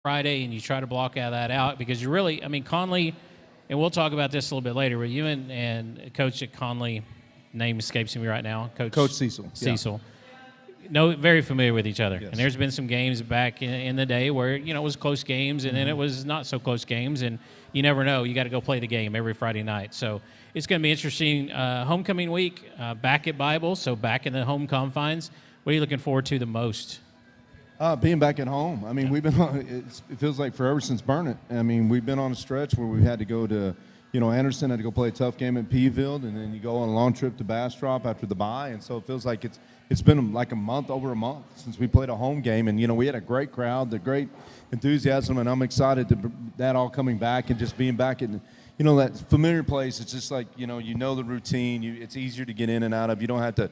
Friday, and you try to block that out because you really, I mean, Conley, and we'll talk about this a little bit later, but you and Coach at Conley, name escapes me right now, Coach Cecil. Cecil. No, very familiar with each other. Yes. And there's been some games back in the day where, it was close games, and then it was not so close games, and you never know. You got to go play the game every Friday night. So it's going to be interesting. Homecoming week, back at Bible, so back in the home confines. What are you looking forward to the most? Being back at home. I mean, we've been on, it feels like forever since Burnett. I mean, we've been on a stretch where we've had to go to, Anderson had to go play a tough game at Peeville, and then you go on a long trip to Bastrop after the bye, and so it feels like it's been like over a month since we played a home game, and we had a great crowd, the great enthusiasm, and I'm excited that all coming back and just being back in, that familiar place. It's just like the routine. It's easier to get in and out of. You don't have to.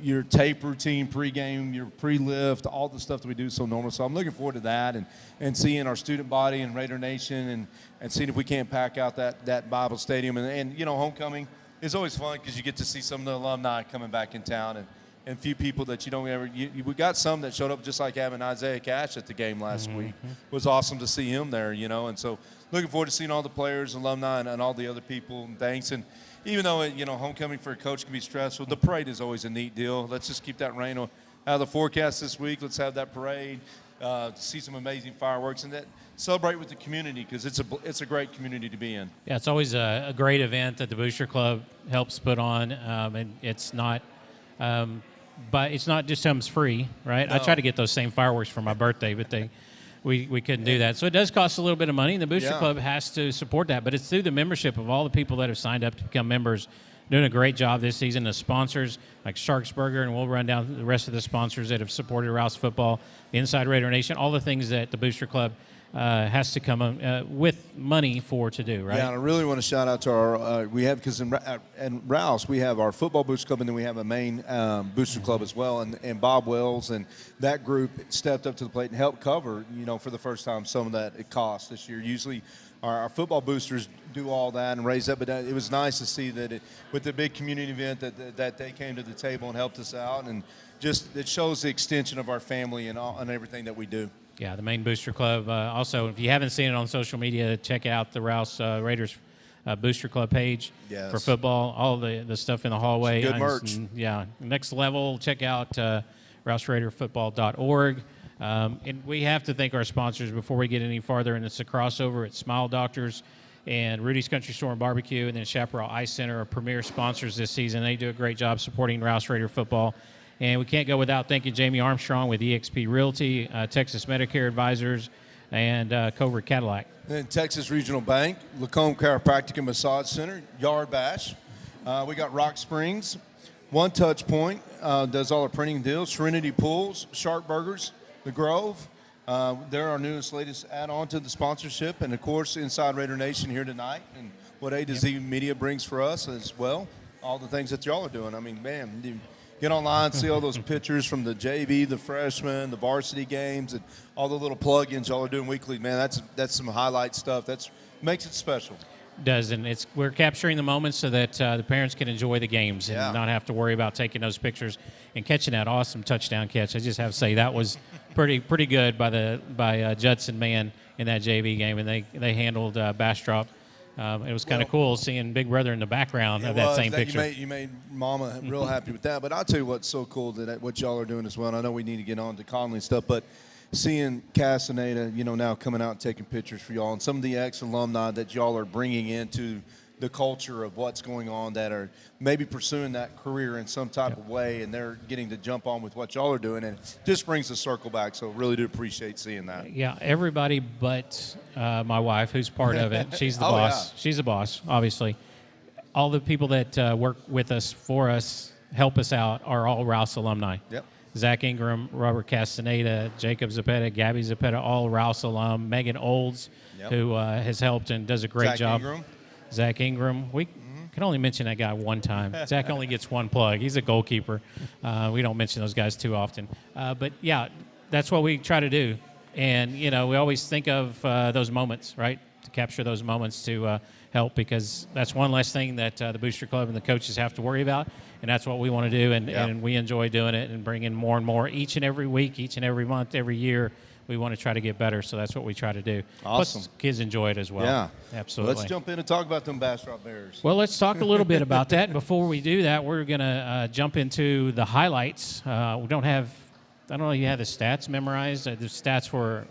Your tape routine, pregame, your pre-lift, all the stuff that we do is so normal. So I'm looking forward to that and seeing our student body and Raider Nation and seeing if we can't pack out that Bible Stadium. And homecoming is always fun because you get to see some of the alumni coming back in town and a few people that you don't ever we got some that showed up, just like having Isaiah Cash at the game last week. It was awesome to see him there, and so looking forward to seeing all the players, alumni, and all the other people and things. And even though homecoming for a coach can be stressful, the parade is always a neat deal. Let's just keep that rain out of the forecast this week. Let's have that parade, see some amazing fireworks, and that celebrate with the community because it's a great community to be in. Yeah, it's always a great event that the Booster Club helps put on, and it's not. But it's not just comes free, right? No. I try to get those same fireworks for my birthday, but we couldn't do that. So it does cost a little bit of money, and the Booster Club has to support that. But it's through the membership of all the people that have signed up to become members, doing a great job this season. The sponsors like Sharksburger, and we'll run down the rest of the sponsors that have supported Rouse football, the Inside Raider Nation, all the things that the Booster Club has to come with money to do, right? Yeah, and I really want to shout out to our because in Rouse we have our football booster club, and then we have a main booster club as well, and Bob Wells and that group stepped up to the plate and helped cover for the first time some of that it cost this year. Usually our football boosters do all that and raise up, but it was nice to see that with the big community event that they came to the table and helped us out, and just it shows the extension of our family and everything that we do. Yeah, the main Booster Club. Also, if you haven't seen it on social media, check out the Rouse Raiders Booster Club page for football. All the stuff in the hallway. Some good merch. Yeah, next level. Check out RouseRaiderFootball.org. And we have to thank our sponsors before we get any farther. And it's a crossover at Smile Doctors and Rudy's Country Store and Barbecue, and then Chaparral Ice Center are premier sponsors this season. They do a great job supporting Rouse Raider football. And we can't go without thanking Jamie Armstrong with eXp Realty, Texas Medicare Advisors, and Covert Cadillac. And Texas Regional Bank, Lacombe Chiropractic and Massage Center, Yard Bash. We got Rock Springs, One Touch Point, does all our printing deals, Serenity Pools, Sharp Burgers, The Grove. They're our latest add-on to the sponsorship. And, of course, Inside Raider Nation here tonight and what A to Z Media brings for us as well, all the things that y'all are doing. I mean, man, get online, see all those pictures from the JV, the freshmen, the varsity games, and all the little plug-ins y'all are doing weekly. Man, that's some highlight stuff. That makes it special. Does, and we're capturing the moments so that the parents can enjoy the games and not have to worry about taking those pictures and catching that awesome touchdown catch. I just have to say that was pretty good by Judson Mann in that JV game, and they handled Bastrop. It was kind of cool seeing Big Brother in the background of that same picture. You made Mama real happy with that. But I'll tell you what's so cool that what y'all are doing as well. And I know we need to get on to Conley and stuff, but seeing Castaneda, now coming out and taking pictures for y'all, and some of the ex-alumni that y'all are bringing into the culture of what's going on that are maybe pursuing that career in some type of way, and they're getting to jump on with what y'all are doing, and it just brings the circle back. So really do appreciate seeing that. Yeah, everybody but my wife, who's part of it. She's the boss. Yeah. She's the boss, obviously. All the people that work with us, for us, help us out are all Rouse alumni. Yep. Zach Ingram, Robert Castaneda, Jacob Zapeta, Gabby Zapeta, all Rouse alum. Megan Olds, who has helped and does a great job. Zach Ingram. We can only mention that guy one time. Zach only gets one plug. He's a goalkeeper. We don't mention those guys too often. But, yeah, that's what we try to do. And, we always think of those moments, right, to capture those moments to help, because that's one less thing that the Booster Club and the coaches have to worry about. And that's what we want to do, and we enjoy doing it and bringing more and more each and every week, each and every month, every year. we want to try to get better. So that's what we try to do. Awesome. Plus, kids enjoy it as well. Yeah, absolutely. Let's jump in and talk about them Bastrop Bears. Well, let's talk a little bit about that. And before we do that, we're going to jump into the highlights. We don't have, I don't know if you have the stats memorized. The stats were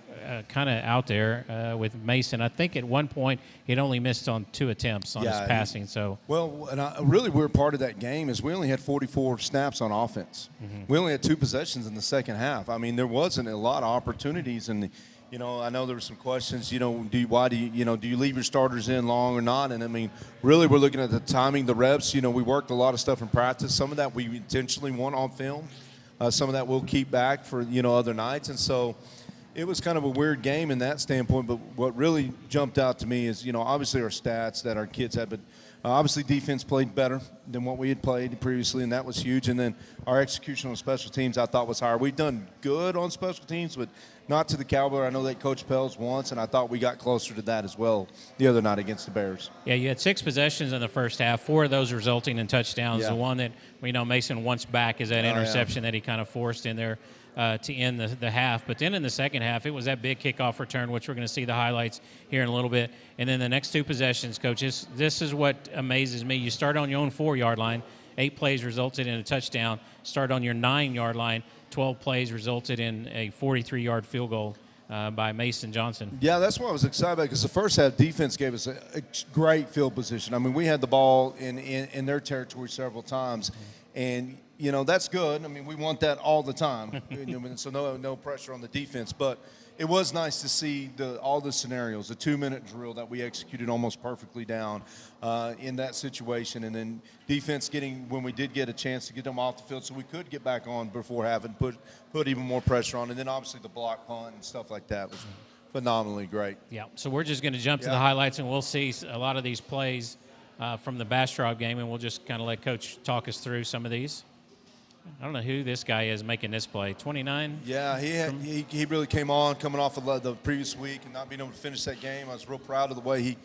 kind of out there with Mason. I think at one point he'd only missed on 2 attempts on his passing. Well, and really weird part of that game is we only had 44 snaps on offense. Mm-hmm. We only had 2 possessions in the second half. I mean, there wasn't a lot of opportunities, and you know, I know there were some questions. You know, do you leave your starters in long or not? And I mean, really, we're looking at the timing, the reps. You know, we worked a lot of stuff in practice. Some of that we intentionally want on film. Some of that we'll keep back for other nights, and so. It was kind of a weird game in that standpoint, but what really jumped out to me is, obviously our stats that our kids had, but obviously defense played better than what we had played previously, and that was huge. And then our execution on special teams I thought was higher. We've done good on special teams, but not to the caliber I know that Coach Pels wants, and I thought we got closer to that as well the other night against the Bears. Yeah, you had 6 possessions in the first half, 4 of those resulting in touchdowns. Yeah. The one that we know Mason wants back is that interception that he kind of forced in there. To end the half. But then in the second half, it was that big kickoff return, which we're going to see the highlights here in a little bit. And then the next 2 possessions, Coach, this is what amazes me. You start on your own 4-yard line, 8 plays resulted in a touchdown. Start on your 9-yard line, 12 plays resulted in a 43-yard field goal by Mason Johnson. Yeah, that's what I was excited about, because the first half defense gave us a great field position. I mean, we had the ball in their territory several times, and that's good. I mean, we want that all the time, so no pressure on the defense. But it was nice to see all the scenarios, the 2-minute drill that we executed almost perfectly down in that situation, and then defense when we did get a chance to get them off the field so we could get back on before having put even more pressure on. And then obviously the block punt and stuff like that was phenomenally great. Yeah, so we're just going to jump to the highlights, and we'll see a lot of these plays from the Bastrop game, and we'll just kind of let Coach talk us through some of these. I don't know who this guy is making this play. 29? Yeah, he really came on coming off of the previous week and not being able to finish that game. I was real proud of the way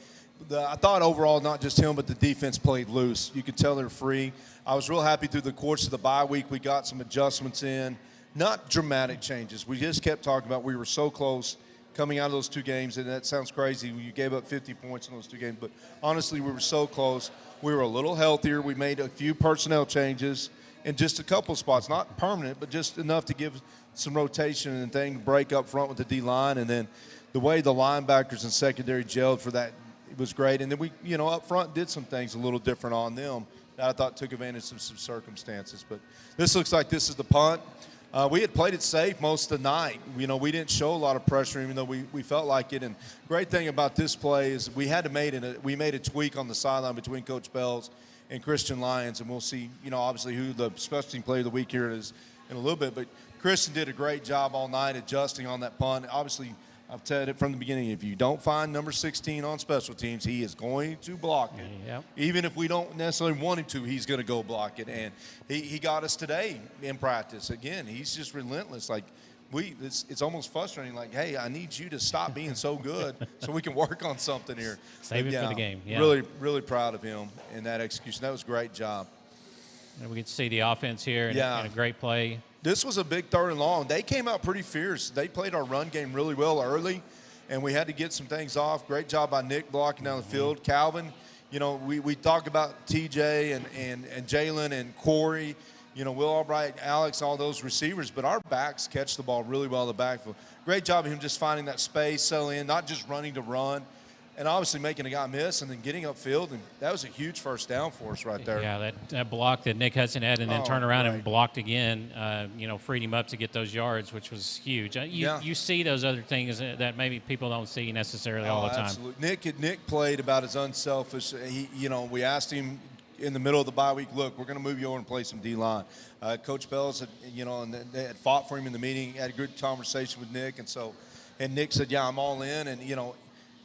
I thought overall, not just him, but the defense played loose. You could tell they're free. I was real happy through the course of the bye week. We got some adjustments in, not dramatic changes. We just kept talking about we were so close coming out of those 2 games, and that sounds crazy. You gave up 50 points in those 2 games, but honestly, we were so close. We were a little healthier. We made a few personnel changes. In just a couple spots, not permanent, but just enough to give some rotation and thing, break up front with the D-line. And then the way the linebackers and secondary gelled for that, it was great. And then we, up front did some things a little different on them that I thought took advantage of some circumstances. But this looks like this is the punt. We had played it safe most of the night. We didn't show a lot of pressure, even though we felt like it. And great thing about this play is we made a tweak on the sideline between Coach Pels and Christian Lyons, and we'll see, obviously who the special team player of the week here is in a little bit. But Christian did a great job all night adjusting on that punt. Obviously, I've said it from the beginning, if you don't find number 16 on special teams, he is going to block it. Yep. Even if we don't necessarily want him to, he's going to go block it. And he got us today in practice. Again, he's just relentless. Like, it's almost frustrating. Like, hey, I need you to stop being so good so we can work on something here. Save it for the game. Yeah. Really, really proud of him in that execution. That was a great job. And we get to see the offense here and a great play. This was a big 3rd and long. They came out pretty fierce. They played our run game really well early, and we had to get some things off. Great job by Nick blocking down the field. Calvin, we talk about TJ and Jalen and Corey. Will Albright, Alex, all those receivers, but our backs catch the ball really well in the backfield. Great job of him just finding that space, settling in, not just running to run, and obviously making a guy miss and then getting upfield, and that was a huge first down for us right there. Yeah, that block that Nick Hudson had and then turned around and blocked again, freed him up to get those yards, which was huge. You see those other things that maybe people don't see necessarily all the time. Absolutely. Nick played about as unselfish. We asked him in the middle of the bye week, look, we're going to move you over and play some D-line. Coach Pels had, and they had fought for him in the meeting, had a good conversation with Nick, and Nick said, yeah, I'm all in, and,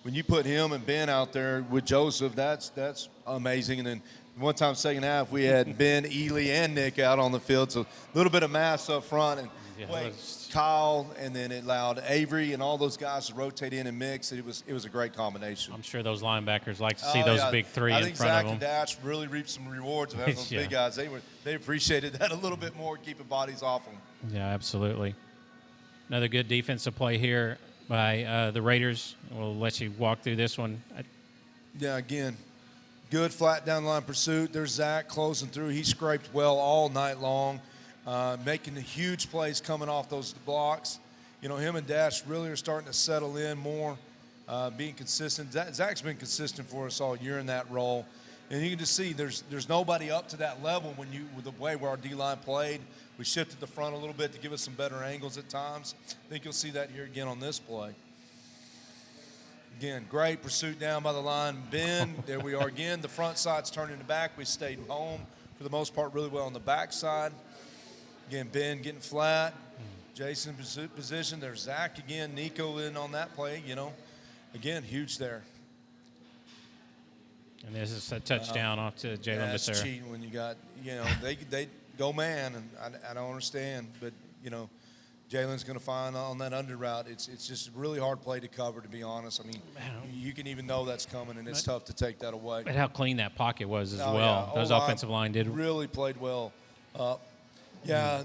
when you put him and Ben out there with Joseph, that's amazing. And then one time, second half, we had Ben, Ely, and Nick out on the field, so a little bit of mass up front, and Kyle, and then it allowed Avery and all those guys to rotate in and mix. It was a great combination. I'm sure those linebackers like to see those big 3 in front of them. I think Zach and Dash really reaped some rewards of having those big guys. They appreciated that a little bit more, keeping bodies off them. Yeah, absolutely. Another good defensive play here by the Raiders. We'll let you walk through this one. Yeah, again, good flat down line pursuit. There's Zach closing through. He scraped well all night long, making the huge plays coming off those blocks. You know, him and Dash really are starting to settle in more, being consistent. Zach's been consistent for us all year in that role. And you can just see there's nobody up to that level with the way where our D-line played. We shifted the front a little bit to give us some better angles at times. I think you'll see that here again on this play. Again, great pursuit down by the line. Ben, there we are again. The front side's turning to back. We stayed home for the most part really well on the back side. Again, Ben getting flat. Jason position. There's Zach again. Nico in on that play, you know. Again, huge there. And this is a touchdown off to Jalen Becerra. That's cheating when you got, you know, they go man, and I don't understand. But, you know, Jalen's going to find on that under route. It's just a really hard play to cover, to be honest. I mean, you can even know that's coming, and it's tough to take that away. But how clean that pocket was as well. Yeah. Those offensive line did. Really played well. Yeah.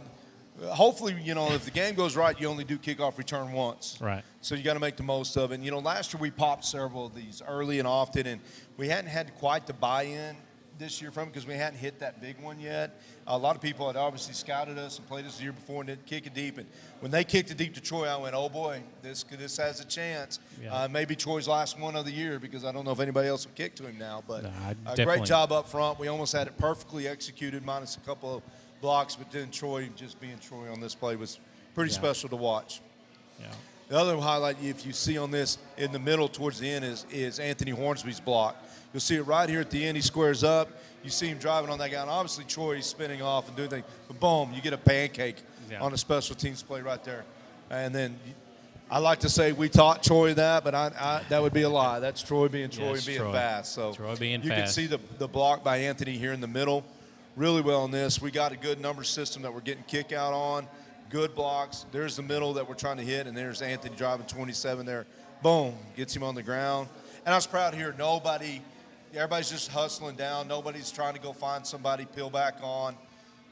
Hopefully, you know, if the game goes right, you only do kickoff return once. Right. So you got to make the most of it. And, you know, last year we popped several of these early and often, and we hadn't had quite the buy-in this year from it because we hadn't hit that big one yet. A lot of people had obviously scouted us and played us the year before and didn't kick it deep. And when they kicked it deep to Troy, I went, oh, boy, this has a chance. Yeah. Maybe Troy's last one of the year because I don't know if anybody else will kick to him now. But no, great job up front. We almost had it perfectly executed minus a couple of blocks, but then Troy, just being Troy on this play, was pretty special to watch. Yeah. The other highlight, if you see on this in the middle towards the end, is Anthony Hornsby's block. You'll see it right here at the end. He squares up. You see him driving on that guy. And obviously, Troy is spinning off and doing things. But boom, you get a pancake on a special teams play right there. And then I like to say we taught Troy that, but that would be a lie. That's Troy being Troy and being fast. So Troy being you fast. can see the block by Anthony here in the middle. Really well in this. We got a good number system that we're getting kick out on. Good blocks. There's the middle that we're trying to hit, and there's Anthony driving 27 there. Boom, gets him on the ground. And I was proud here. Everybody's just hustling down. Nobody's trying to go find somebody, peel back on.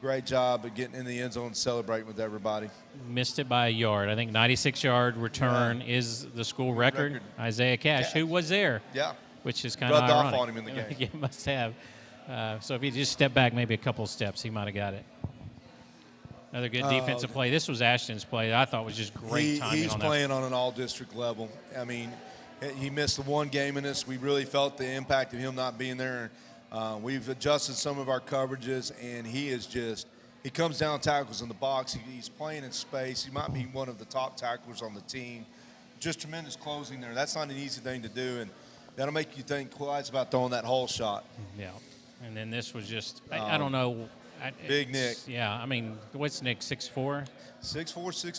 Great job of getting in the end zone and celebrating with everybody. Missed it by a yard. I think 96-yard return is the school record. Isaiah Cash, who was there. Yeah. Which is kind of ironic. Rubbed off on him in the game. Yeah, must have. So if he just stepped back maybe a couple steps, he might have got it. Another good defensive play. This was Ashton's play. I thought was just great timing he's on that. playing on an all-district level. I mean, he missed the one game in this. We really felt the impact of him not being there. We've adjusted some of our coverages, and he comes down tackles in the box. He's playing in space. He might be one of the top tacklers on the team. Just tremendous closing there. That's not an easy thing to do, and that'll make you think twice about throwing that whole shot. Yeah. And then this was just, I don't know. Big Nick. Yeah, I mean, what's Nick, 6'4"? 6'4",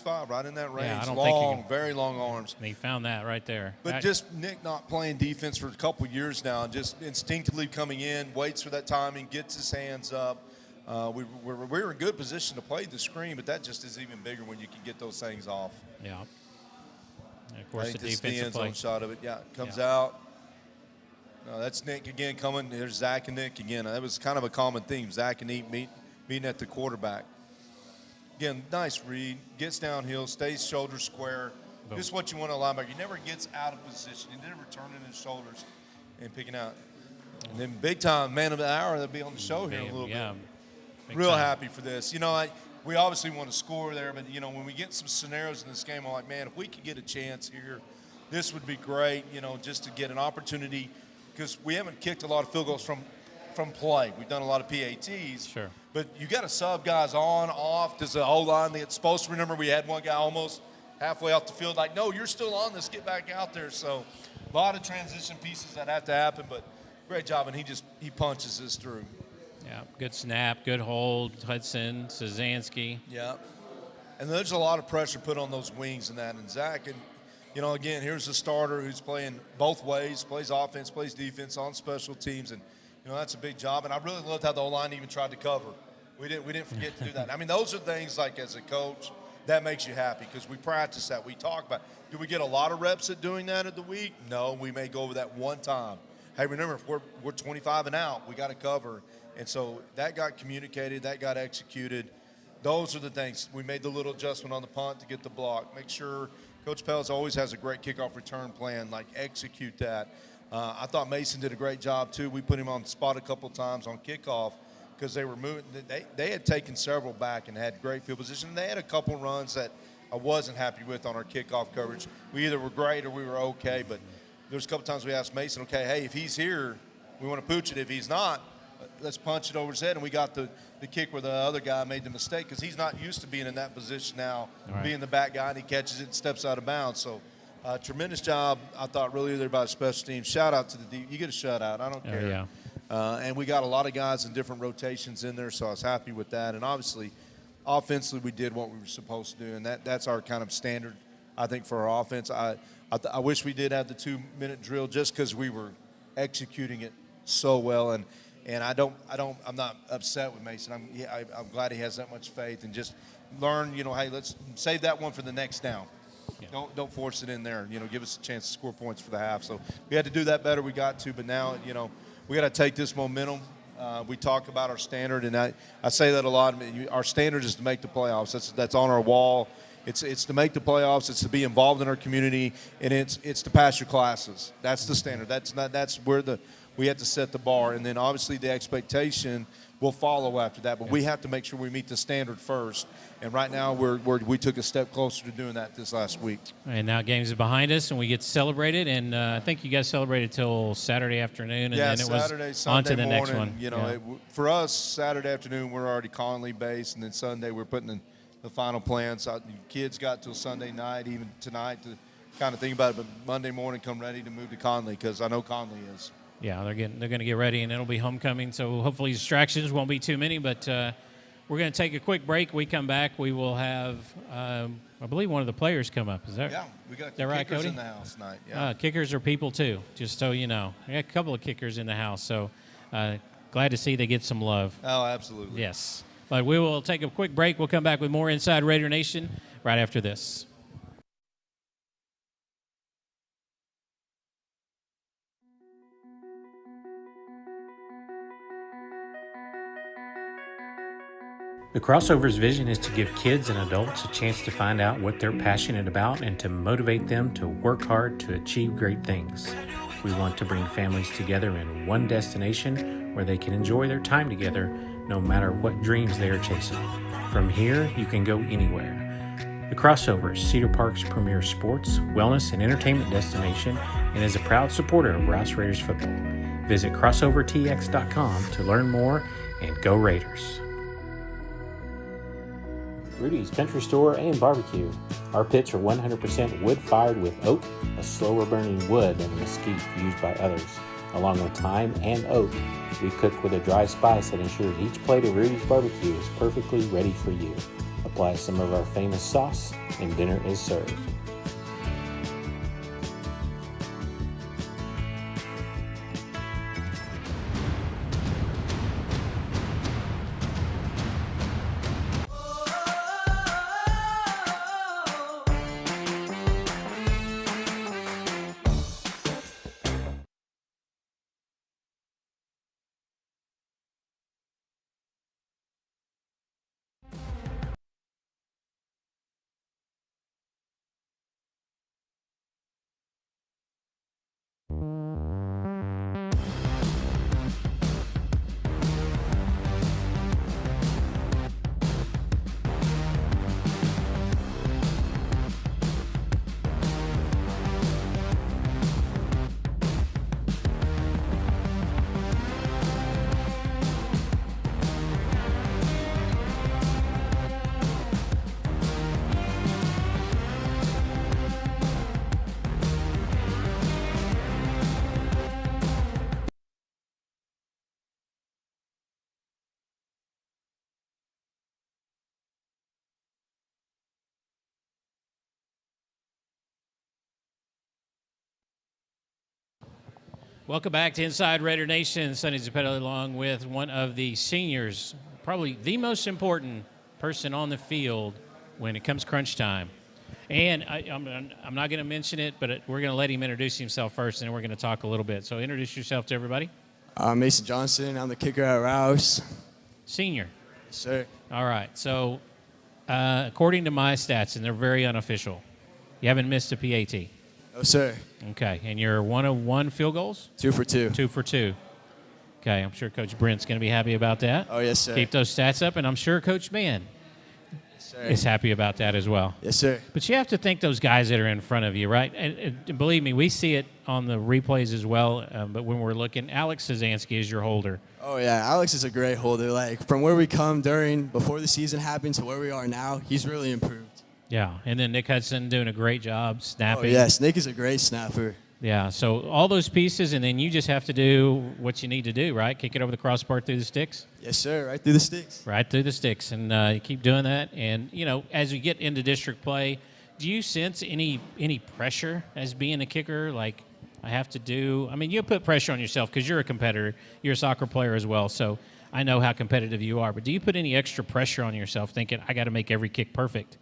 6'5", right in that range. Yeah, I don't think very long arms. And he found that right there. But just Nick not playing defense for a couple years now, and just instinctively coming in, waits for that timing, gets his hands up. We're in good position to play the screen, but that just is even bigger when you can get those things off. Yeah. And of course, I think the this is the defensive end play. zone shot of it. Yeah, comes out. No, that's Nick again coming. There's Zach and Nick again. That was kind of a common theme. Zach and Nick meeting at the quarterback. Again, nice read. Gets downhill, stays shoulder square. Boom. This is what you want to linebacker. You never gets out of position. He never turning his shoulders and picking out. And then big time man of the hour, they'll be on the show here in a little bit. Real happy for this. You know, we obviously want to score there, but, you know, when we get some scenarios in this game, I'm like, man, if we could get a chance here, this would be great, you know, just to get an opportunity, because we haven't kicked a lot of field goals from play. We've done a lot of PATs. Sure. But you got to sub guys on, off. Does the O-line get supposed to remember we had one guy almost halfway off the field like, no, you're still on this, get back out there. So a lot of transition pieces that have to happen, but great job, and he punches this through. Yeah, good snap, good hold, Hudson, Szanski. Yeah. And there's a lot of pressure put on those wings and that. And Zach, and, you know, again, here's a starter who's playing both ways, plays offense, plays defense on special teams, and, you know, that's a big job. And I really loved how the O-line even tried to cover. We didn't forget to do that. I mean, those are things like as a coach that makes you happy because we practice that. We talk about, do we get a lot of reps at doing that at the week? No, we may go over that one time. Hey, remember, if we're 25 and out, we got to cover. And so that got communicated, that got executed. those are the things. We made the little adjustment on the punt to get the block. Make sure Coach Pelz always has a great kickoff return plan, like execute that. I thought Mason did a great job, too. We put him on the spot a couple times on kickoff because they were moving. They had taken several back and had great field position. They had a couple runs that I wasn't happy with on our kickoff coverage. We either were great or we were okay, but there's a couple times we asked Mason, okay, hey, if he's here, we want to pooch it. If he's not, let's punch it over his head. And we got the kick where the other guy made the mistake because he's not used to being in that position now, being the back guy, and he catches it and steps out of bounds. So tremendous job, I thought, really there by the special teams. Shout out to the D. You get a shutout. I don't care. And we got a lot of guys in different rotations in there, so I was happy with that. And obviously, offensively, we did what we were supposed to do, and that's our kind of standard, I think, for our offense. I wish we did have the 2-minute drill just because we were executing it so well. And I'm not upset with Mason. I'm glad he has that much faith and just learn. Hey, let's save that one for the next down. Yeah. Don't force it in there. Give us a chance to score points for the half. So we had to do that better. We got to, but now we got to take this momentum. We talk about our standard, and I say that a lot. Our standard is to make the playoffs. That's on our wall. It's to make the playoffs. It's to be involved in our community, and it's to pass your classes. That's the standard. That's where we have to set the bar, and then obviously the expectation will follow after that. But we have to make sure we meet the standard first. And right now we took a step closer to doing that this last week. And now games are behind us, and we get to celebrate it. And I think you guys celebrated till Saturday afternoon, and then it Saturday, was Sunday on to the morning, next one. For us, Saturday afternoon we're already Conley based, and then Sunday we're putting in the final plans. The kids got till Sunday night, even tonight, to kind of think about it. But Monday morning, come ready to move to Conley because I know Conley is. Yeah, they're going to get ready, and it'll be homecoming. So hopefully distractions won't be too many. But we're going to take a quick break. We come back, we will have, I believe, one of the players come up. Is that? Yeah, we got kickers right, Cody? In the house tonight. Yeah. Kickers are people too. Just so you know, we got a couple of kickers in the house. So glad to see they get some love. Oh, absolutely. Yes. But we will take a quick break. We'll come back with more Inside Raider Nation right after this. The Crossover's vision is to give kids and adults a chance to find out what they're passionate about and to motivate them to work hard to achieve great things. We want to bring families together in one destination where they can enjoy their time together no matter what dreams they are chasing. From here, you can go anywhere. The Crossover is Cedar Park's premier sports, wellness, and entertainment destination and is a proud supporter of Rouse Raiders football. Visit crossovertx.com to learn more and go Raiders. Rudy's Country Store and Barbecue. Our pits are 100% wood-fired with oak, a slower burning wood than mesquite used by others. Along with thyme and oak, we cook with a dry spice that ensures each plate of Rudy's Barbecue is perfectly ready for you. Apply some of our famous sauce, and dinner is served. Welcome back to Inside Raider Nation. Sonny Zappetta along with one of the seniors, probably the most important person on the field when it comes crunch time. And I'm not going to mention it, but we're going to let him introduce himself first, and then we're going to talk a little bit. So introduce yourself to everybody. Mason Johnson. I'm the kicker at Rouse. Senior. Yes, sir. All right. So, according to my stats, and they're very unofficial, you haven't missed a PAT. No, sir. Okay. And you're 1 of 1 field goals? 2 for 2. 2 for 2. Okay. I'm sure Coach Brent's going to be happy about that. Oh, yes, sir. Keep those stats up, and I'm sure Coach Mann is happy about that as well. Yes, sir. But you have to thank those guys that are in front of you, right? And believe me, we see it on the replays as well. But when we're looking, Alex Sazansky is your holder. Oh, yeah. Alex is a great holder. Like, from where we come before the season happened to where we are now, he's really improved. Yeah. And then Nick Hudson doing a great job snapping. Oh, yes. Nick is a great snapper. Yeah. So all those pieces, and then you just have to do what you need to do, right? Kick it over the crossbar through the sticks. Yes, sir. Right through the sticks. Right through the sticks. And you keep doing that. And, as you get into district play, do you sense any pressure as being a kicker? Like, I have to do – you put pressure on yourself because you're a competitor. You're a soccer player as well, so I know how competitive you are. But do you put any extra pressure on yourself thinking, I got to make every kick perfect?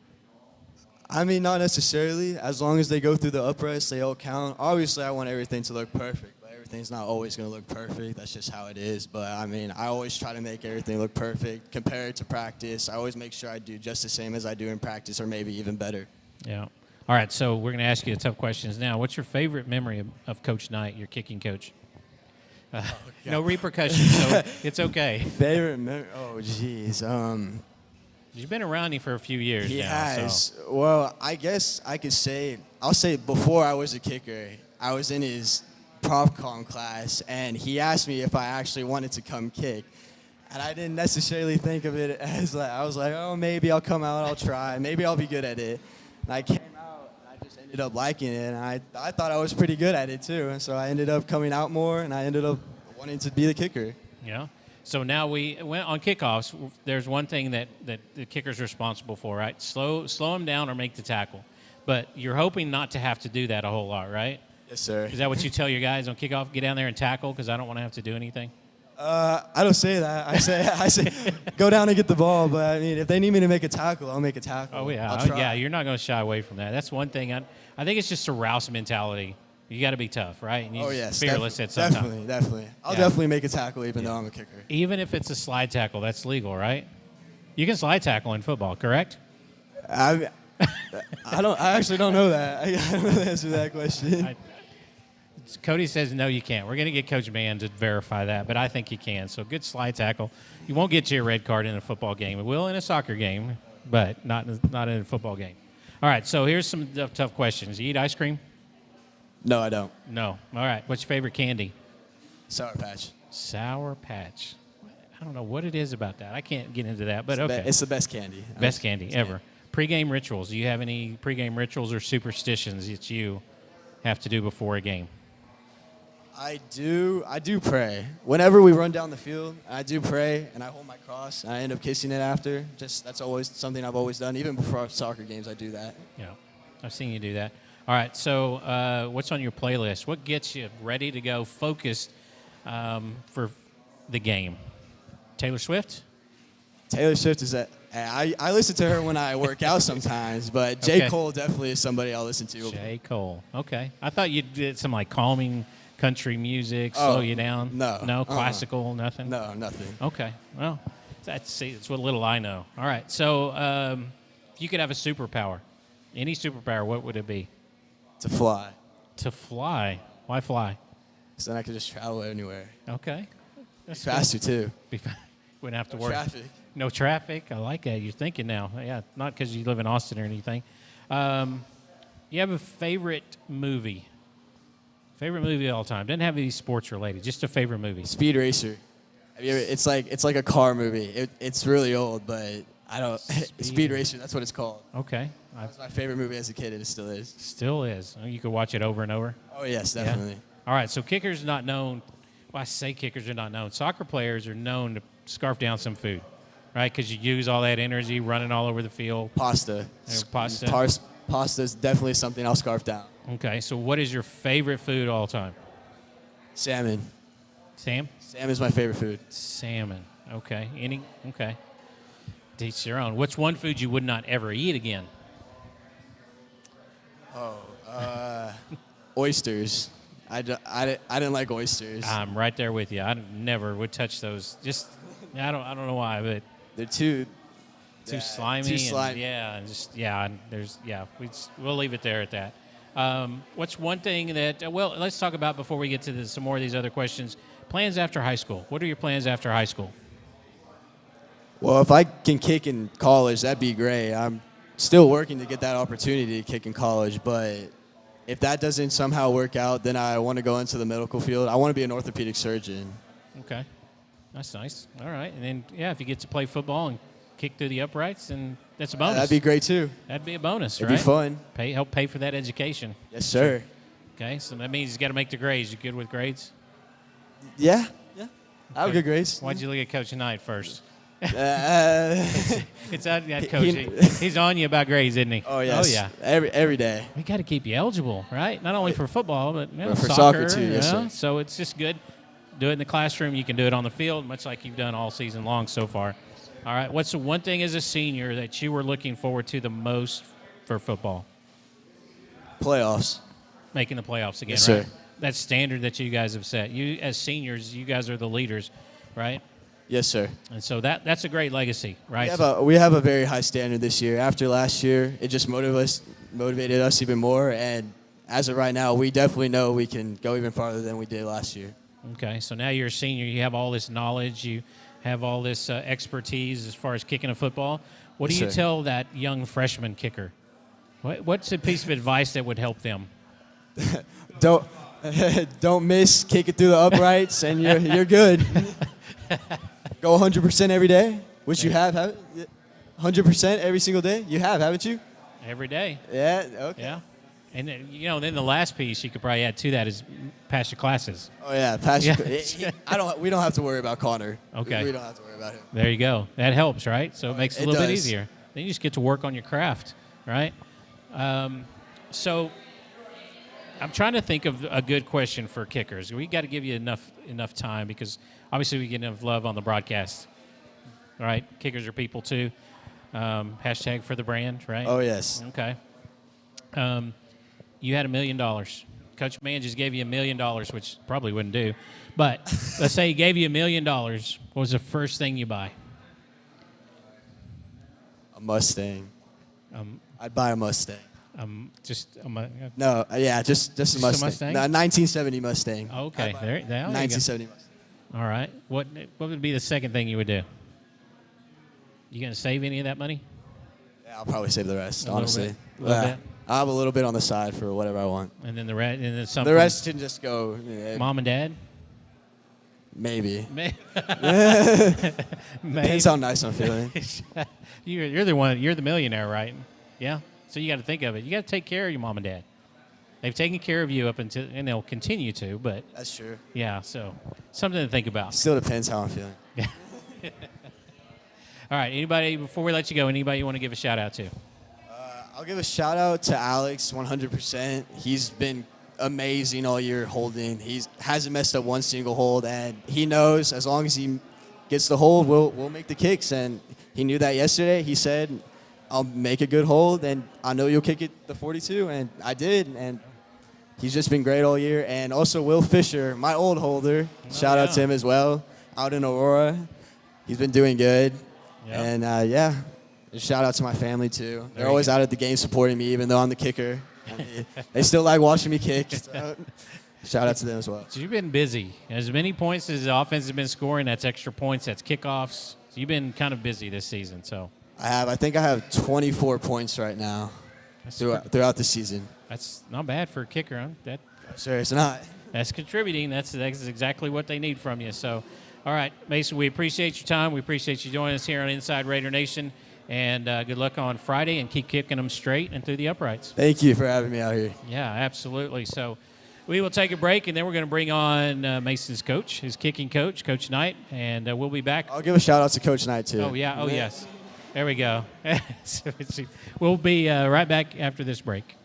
Not necessarily. As long as they go through the uprights, they all count. Obviously, I want everything to look perfect, but everything's not always going to look perfect. That's just how it is. But, I always try to make everything look perfect. Compare it to practice. I always make sure I do just the same as I do in practice or maybe even better. Yeah. All right, so we're going to ask you the tough questions now. What's your favorite memory of Coach Knight, your kicking coach? No repercussions, so it's okay. Favorite memory? Oh, jeez. He's been around you for a few years He now. has. So. Well, I guess I could say, I'll say before I was a kicker, I was in his prop com class, and he asked me if I actually wanted to come kick. And I didn't necessarily think of it as I was like, oh, maybe I'll come out, I'll try. Maybe I'll be good at it. And I came out, and I just ended up liking it. And I thought I was pretty good at it, too. And so I ended up coming out more, and I ended up wanting to be the kicker. Yeah. So now we went on kickoffs. There's one thing that the kicker's responsible for, right? Slow them down or make the tackle. But you're hoping not to have to do that a whole lot, right? Yes, sir. Is that what you tell your guys on kickoff? Get down there and tackle because I don't want to have to do anything? I don't say that. I say go down and get the ball. But, if they need me to make a tackle, I'll make a tackle. Oh, yeah. I'll try. Yeah, you're not going to shy away from that. That's one thing. I think it's just a Rouse mentality. You got to be tough, right? And yes. Fearless at some time. Definitely. I'll definitely make a tackle even though I'm a kicker. Even if it's a slide tackle, that's legal, right? You can slide tackle in football, correct? I actually don't know that. I don't know the answer to that question. Cody says no, you can't. We're going to get Coach Mann to verify that, but I think you can. So good slide tackle. You won't get you a red card in a football game. It will in a soccer game, but not in a football game. All right, so here's some tough questions. You eat ice cream? No, I don't. No. All right. What's your favorite candy? Sour Patch. Sour Patch. I don't know what it is about that. I can't get into that, but okay. It's the best candy. Best candy ever. Pre-game rituals. Do you have any pre-game rituals or superstitions that you have to do before a game? I do pray. Whenever we run down the field, I do pray, and I hold my cross, and I end up kissing it after. That's always something I've always done. Even before soccer games, I do that. Yeah, I've seen you do that. All right, so what's on your playlist? What gets you ready to go, focused for the game? Taylor Swift? Taylor Swift is I listen to her when I work out sometimes, but J. Cole definitely is somebody I'll listen to. J. Cole. Okay. I thought you did some calming country music, slow you down. No. No classical, nothing. No, nothing. Okay. Well, that's what little I know. All right. So if you could have a superpower, any superpower, what would it be? To fly. To fly. Why fly? So then I could just travel anywhere. Okay. That's faster too. Wouldn't have to No worry. traffic. No traffic. I like that. You're thinking now. Yeah, not because you live in Austin or anything. You have a favorite movie? Favorite movie of all time. Doesn't have any sports related. Just a favorite movie. Speed Racer. Have you ever, it's like a car movie. It's really old, but I don't. Speed Racer. That's what it's called. Okay. That was my favorite movie as a kid, and it still is. Still is. You could watch it over and over. Oh yes, definitely. Yeah. All right. So kickers not known. Well, I say kickers are not known. Soccer players are known to scarf down some food, right? Because you use all that energy running all over the field. Pasta. Pasta. Pasta is definitely something I'll scarf down. Okay. So what is your favorite food all time? Salmon. Sam? Salmon is my favorite food. Salmon. Okay. Okay. Teach your own. What's one food you would not ever eat again? Oysters. I didn't like oysters. I'm right there with you. I never would touch those. I don't know why, but they're too slimy. Too slimy. And we'll leave it there at that. What's one thing that, let's talk about before we get to some more of these other questions. Plans after high school. What are your plans after high school? Well, if I can kick in college, that'd be great. I'm still working to get that opportunity to kick in college, but if that doesn't somehow work out, then I want to go into the medical field. I want to be an orthopedic surgeon. Okay. That's nice. All right. And then, if you get to play football and kick through the uprights, and that's a bonus. That'd be great, too. That'd be a bonus, It'd be fun. Help pay for that education. Yes, sir. Okay, so that means you got to make the grades. You good with grades? Yeah. I have good grades. Why'd you look at Coach Knight first? It's on that Coach. He's on you about grades, isn't he? Oh, yes. Oh, yeah. Every day. We got to keep you eligible, right? Not only for football, but for soccer too, yes, sir. So it's just good. Do it in the classroom. You can do it on the field, much like you've done all season long so far. All right. What's the one thing as a senior that you were looking forward to the most for football? Playoffs. Making the playoffs again, yes, right? Sir. That standard that you guys have set. You, as seniors, you guys are the leaders, right? Yes, sir. And so that's a great legacy, right? We have a very high standard this year. After last year, it just motivated us even more. And as of right now, we definitely know we can go even farther than we did last year. Okay, so now you're a senior. You have all this knowledge. You have all this expertise as far as kicking a football. What do you tell that young freshman kicker? What's a piece of advice that would help them? Don't miss, kick it through the uprights, and you're good. Go 100% every day, which you have 100% every single day. You have, haven't you? Every day. Yeah. Okay. Yeah. And then the last piece you could probably add to that is pass your classes. Oh yeah, we don't have to worry about Connor. Okay. We don't have to worry about him. There you go. That helps, right? So it makes it a little bit easier. Then you just get to work on your craft, right? So I'm trying to think of a good question for kickers. We got to give you enough time because obviously we get enough love on the broadcast. All right, kickers are people too. Hashtag for the brand, right? Oh yes. Okay. You had $1 million. Coach Mann just gave you $1 million, which probably wouldn't do. But let's say he gave you $1 million. What was the first thing you buy? A Mustang. I'd buy a Mustang. Just a Mustang. No, 1970 Mustang. Okay, there 1970 Mustang. All right. What would be the second thing you would do? You gonna save any of that money? Yeah, I'll probably save the rest. Honestly, a little bit. I have a little bit on the side for whatever I want. And then the rest, and then something. The rest can just go. Mom and dad. Maybe. Maybe. Depends how nice I'm feeling. You're the one. You're the millionaire, right? Yeah. So you got to think of it. You got to take care of your mom and dad. They've taken care of you up until, and they'll continue to. But that's true. Yeah. So something to think about. Still depends how I'm feeling. All right. Anybody before we let you go? Anybody you want to give a shout out to? I'll give a shout out to Alex 100%. He's been amazing all year holding. He hasn't messed up one single hold, and he knows as long as he gets the hold, we'll make the kicks. And he knew that yesterday. He said, I'll make a good hold, and I know you'll kick it the 42, and I did. And he's just been great all year. And also Will Fisher, my old holder, shout out to him as well, out in Aurora. He's been doing good. Yep. And, shout out to my family, too. They're always out at the game supporting me, even though I'm the kicker. They still like watching me kick. So shout out to them as well. So you've been busy. As many points as the offense has been scoring, that's extra points, that's kickoffs. So you've been kind of busy this season. So I think I have 24 points right now throughout the season. That's not bad for a kicker, huh? Sure, it's not. That's contributing. That's exactly what they need from you. So, all right, Mason, we appreciate your time. We appreciate you joining us here on Inside Raider Nation. And good luck on Friday, and keep kicking them straight and through the uprights. Thank you for having me out here. Yeah, absolutely. So we will take a break, and then we're going to bring on Mason's coach, his kicking coach, Coach Knight, and we'll be back. I'll give a shout-out to Coach Knight, too. Oh, yeah. Oh, yes. There we go. We'll be right back after this break.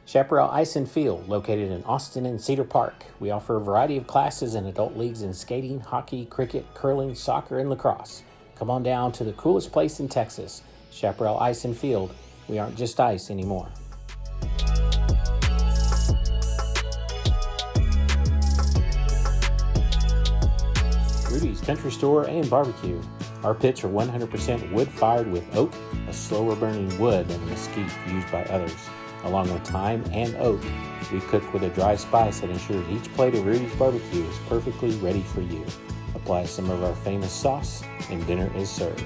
Chaparral Ice and Field, located in Austin and Cedar Park. We offer a variety of classes in adult leagues in skating, hockey, cricket, curling, soccer, and lacrosse. Come on down to the coolest place in Texas, Chaparral Ice and Field. We aren't just ice anymore. Rudy's Country Store and Barbecue. Our pits are 100% wood-fired with oak, a slower burning wood than mesquite used by others. Along with thyme and oak, we cook with a dry spice that ensures each plate of Rudy's Barbecue is perfectly ready for you. Apply some of our famous sauce, and dinner is served.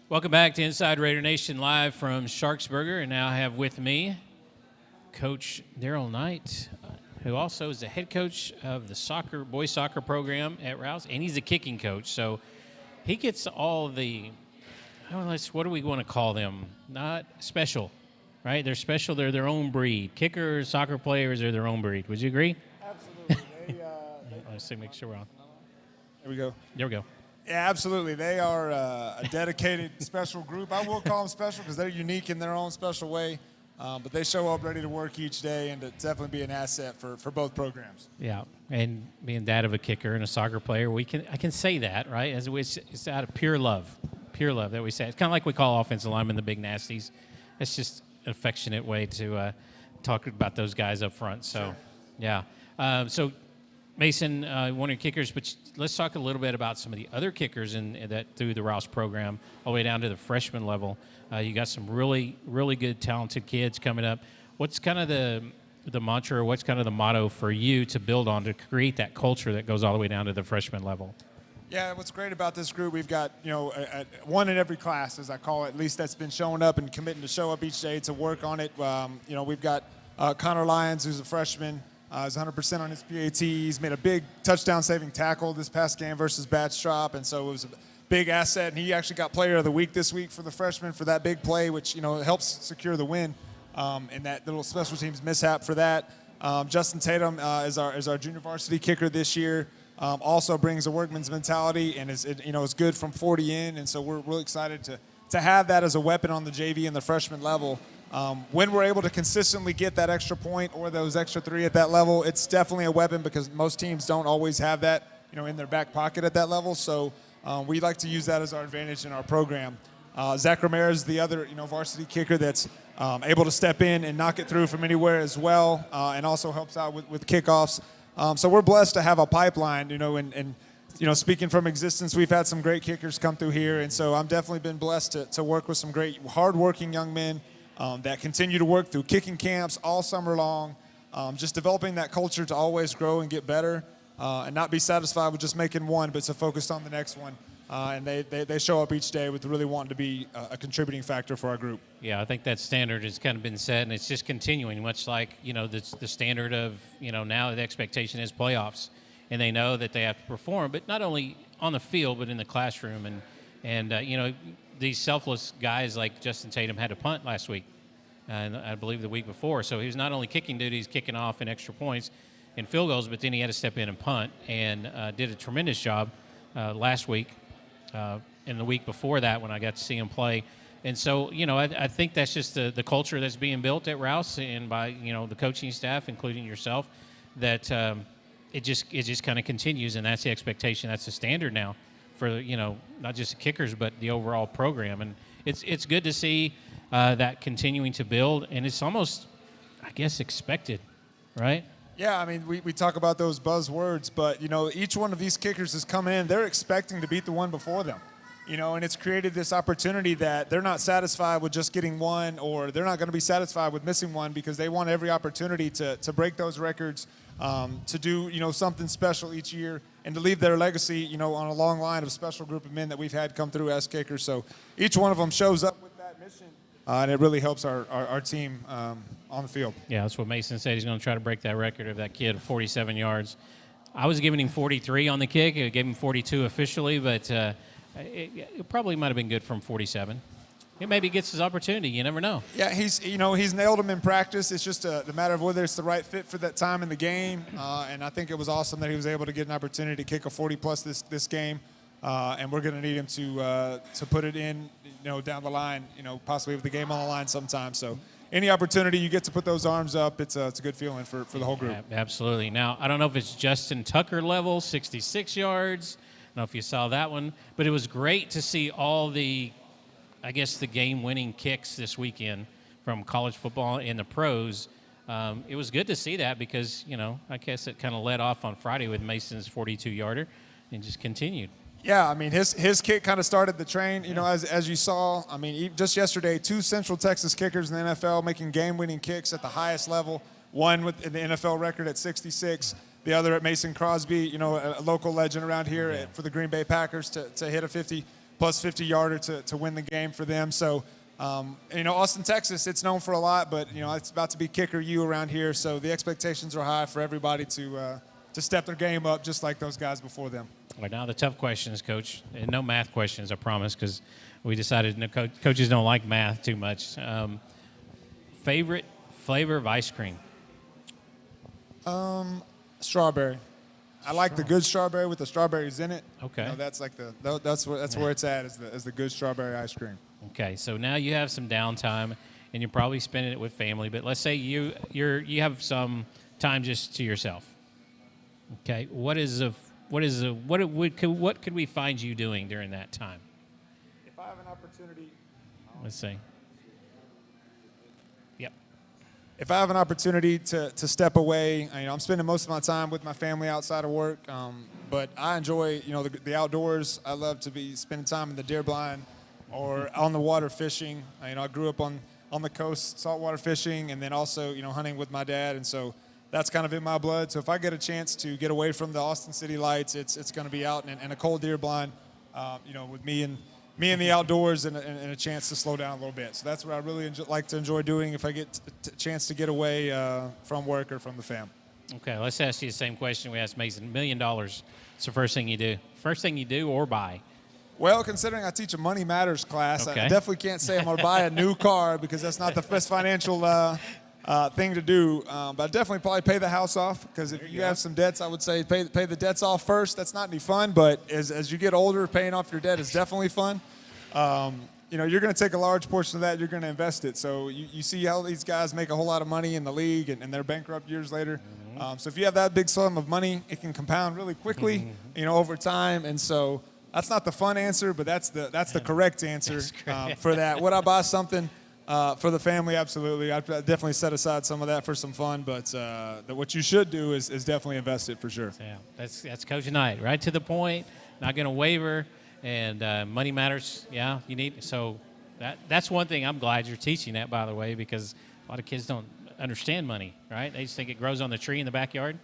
Welcome back to Inside Raider Nation live from Sharksburger, and now I have with me Coach Daryl Knight, who also is the head coach of the boys soccer program at Rouse, and he's a kicking coach. So he gets all the, what do we want to call them? Not special, right? They're special. They're their own breed. Kickers, soccer players are their own breed. Would you agree? Absolutely. Let's see, make sure we're on. There we go. There we go. Yeah, absolutely. They are a dedicated special group. I will call them special because they're unique in their own special way. But they show up ready to work each day, and to definitely be an asset for both programs. Yeah, and being dad of a kicker and a soccer player, I can say that, right? It's out of pure love that we say. It's kind of like we call offensive linemen the big nasties. It's just an affectionate way to talk about those guys up front. So, sure. Yeah. So, Mason, one of your kickers, but let's talk a little bit about some of the other kickers that through the Rouse program, all the way down to the freshman level. You got some really, really good, talented kids coming up. What's kind of the mantra, or what's kind of the motto for you to build on to create that culture that goes all the way down to the freshman level? Yeah, what's great about this group, we've got, one in every class, as I call it, at least that's been showing up and committing to show up each day to work on it. We've got Connor Lyons, who's a freshman. He's 100% on his PAT. He's made a big touchdown-saving tackle this past game versus Bastrop, and so it was a big asset. And he actually got Player of the Week this week for the freshman for that big play, which helps secure the win. And that little special teams mishap for that. Justin Tatum is our junior varsity kicker this year. Also brings a workman's mentality and is good from 40 in, and so we're really excited to have that as a weapon on the JV and the freshman level. When we're able to consistently get that extra point or those extra 3 at that level, it's definitely a weapon because most teams don't always have that, in their back pocket at that level. So we like to use that as our advantage in our program. Zach Ramirez is the other, varsity kicker that's able to step in and knock it through from anywhere as well, and also helps out with kickoffs. So we're blessed to have a pipeline, and speaking from existence, we've had some great kickers come through here, and so I've definitely been blessed to work with some great, hard-working young men that continue to work through kicking camps all summer long, just developing that culture to always grow and get better, and not be satisfied with just making one, but to focus on the next one. And they show up each day with really wanting to be a contributing factor for our group. Yeah, I think that standard has kind of been set, and it's just continuing, much like, the standard of, now the expectation is playoffs. And they know that they have to perform, but not only on the field, but in the classroom. And these selfless guys like Justin Tatum had to punt last week, and I believe the week before. So he was not only kicking duties, kicking off in extra points and field goals, but then he had to step in and punt, and did a tremendous job last week and the week before that when I got to see him play. And so, I think that's just the culture that's being built at Rouse and by, the coaching staff, including yourself, that it just kind of continues, and that's the expectation. That's the standard now for, not just the kickers, but the overall program. And it's good to see that continuing to build, and it's almost, I guess, expected, right? Yeah, I mean, we talk about those buzzwords, but, each one of these kickers has come in, they're expecting to beat the one before them, and it's created this opportunity that they're not satisfied with just getting one, or they're not going to be satisfied with missing one, because they want every opportunity to break those records, to do, something special each year, and to leave their legacy, on a long line of special group of men that we've had come through as kickers. So each one of them shows up with that mission, and it really helps our team on the field. Yeah, that's what Mason said. He's going to try to break that record of that kid of 47 yards. I was giving him 43 on the kick. I gave him 42 officially, but it probably might have been good from 47. It maybe gets his opportunity. You never know. Yeah, he's nailed him in practice. It's just the matter of whether it's the right fit for that time in the game. And I think it was awesome that he was able to get an opportunity to kick a 40-plus this game. And we're going to need him to put it in, down the line, possibly with the game on the line sometime. So any opportunity you get to put those arms up, it's a good feeling for the whole group. Absolutely. Now, I don't know if it's Justin Tucker level, 66 yards. I don't know if you saw that one. But it was great to see all the game-winning kicks this weekend from college football and the pros. It was good to see that because, I guess it kind of led off on Friday with Mason's 42-yarder and just continued. Yeah, I mean, his kick kind of started the train. As you saw, I mean, just yesterday, 2 Central Texas kickers in the NFL making game-winning kicks at the highest level, one with the NFL record at 66, the other at Mason Crosby, a local legend around here for the Green Bay Packers to hit a 50-plus 50-yarder to win the game for them. So, Austin, Texas, it's known for a lot, but, it's about to be kicker U around here, so the expectations are high for everybody to step their game up just like those guys before them. All right, now the tough questions, Coach, and no math questions, I promise, because we decided coaches don't like math too much. Favorite flavor of ice cream? Strawberry. I like the good strawberry with the strawberries in it. Okay. That's like that's where it's at is the good strawberry ice cream. Okay, so now you have some downtime, and you're probably spending it with family. But let's say you have some time just to yourself. Okay, what could we find you doing during that time? If I have an opportunity, let's see. Yep. If I have an opportunity to step away, I'm spending most of my time with my family outside of work. But I enjoy, the outdoors. I love to be spending time in the deer blind or on the water fishing. I grew up on the coast, saltwater fishing, and then also, hunting with my dad, and so that's kind of in my blood. So if I get a chance to get away from the Austin City lights, it's going to be out in a cold deer blind, with me in the outdoors and a chance to slow down a little bit. So that's what I really like to enjoy doing if I get a chance to get away from work or from the fam. Okay, let's ask you the same question we asked Mason. $1 million. It's the first thing you do. First thing you do or buy? Well, considering I teach a Money Matters class, okay. I definitely can't say I'm going to buy a new car because that's not the best financial thing to do. But I definitely probably pay the house off because if you have some debts, I would say pay the debts off first. That's not any fun, but as you get older, paying off your debt is definitely fun. You're going to take a large portion of that. You're going to invest it. So you see how these guys make a whole lot of money in the league and they're bankrupt years later. So if you have that big sum of money, it can compound really quickly, over time. And so that's not the fun answer, but that's the correct answer for that. Would I buy something for the family? Absolutely. I'd definitely set aside some of that for some fun. But what you should do is definitely invest it for sure. Yeah, that's Coach Knight, right to the point. Not going to waver. And money matters. Yeah, you need. So that's one thing. I'm glad you're teaching that, by the way, because a lot of kids don't understand money, right? They just think it grows on the tree in the backyard.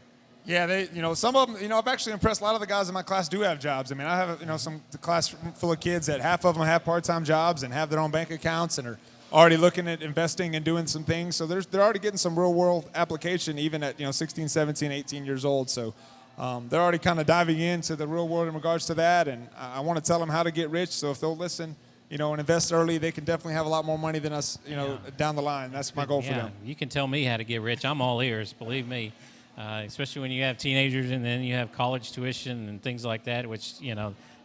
Yeah, some of them, I've actually impressed a lot of the guys in my class do have jobs. I mean, I have, some class full of kids that half of them have part-time jobs and have their own bank accounts and are already looking at investing and doing some things. So they're already getting some real-world application even at, 16, 17, 18 years old. So they're already kind of diving into the real world in regards to that. And I want to tell them how to get rich. So if they'll listen, and invest early, they can definitely have a lot more money than us, down the line. That's my goal for them. You can tell me how to get rich. I'm all ears, believe me. Especially when you have teenagers and then you have college tuition and things like that, which,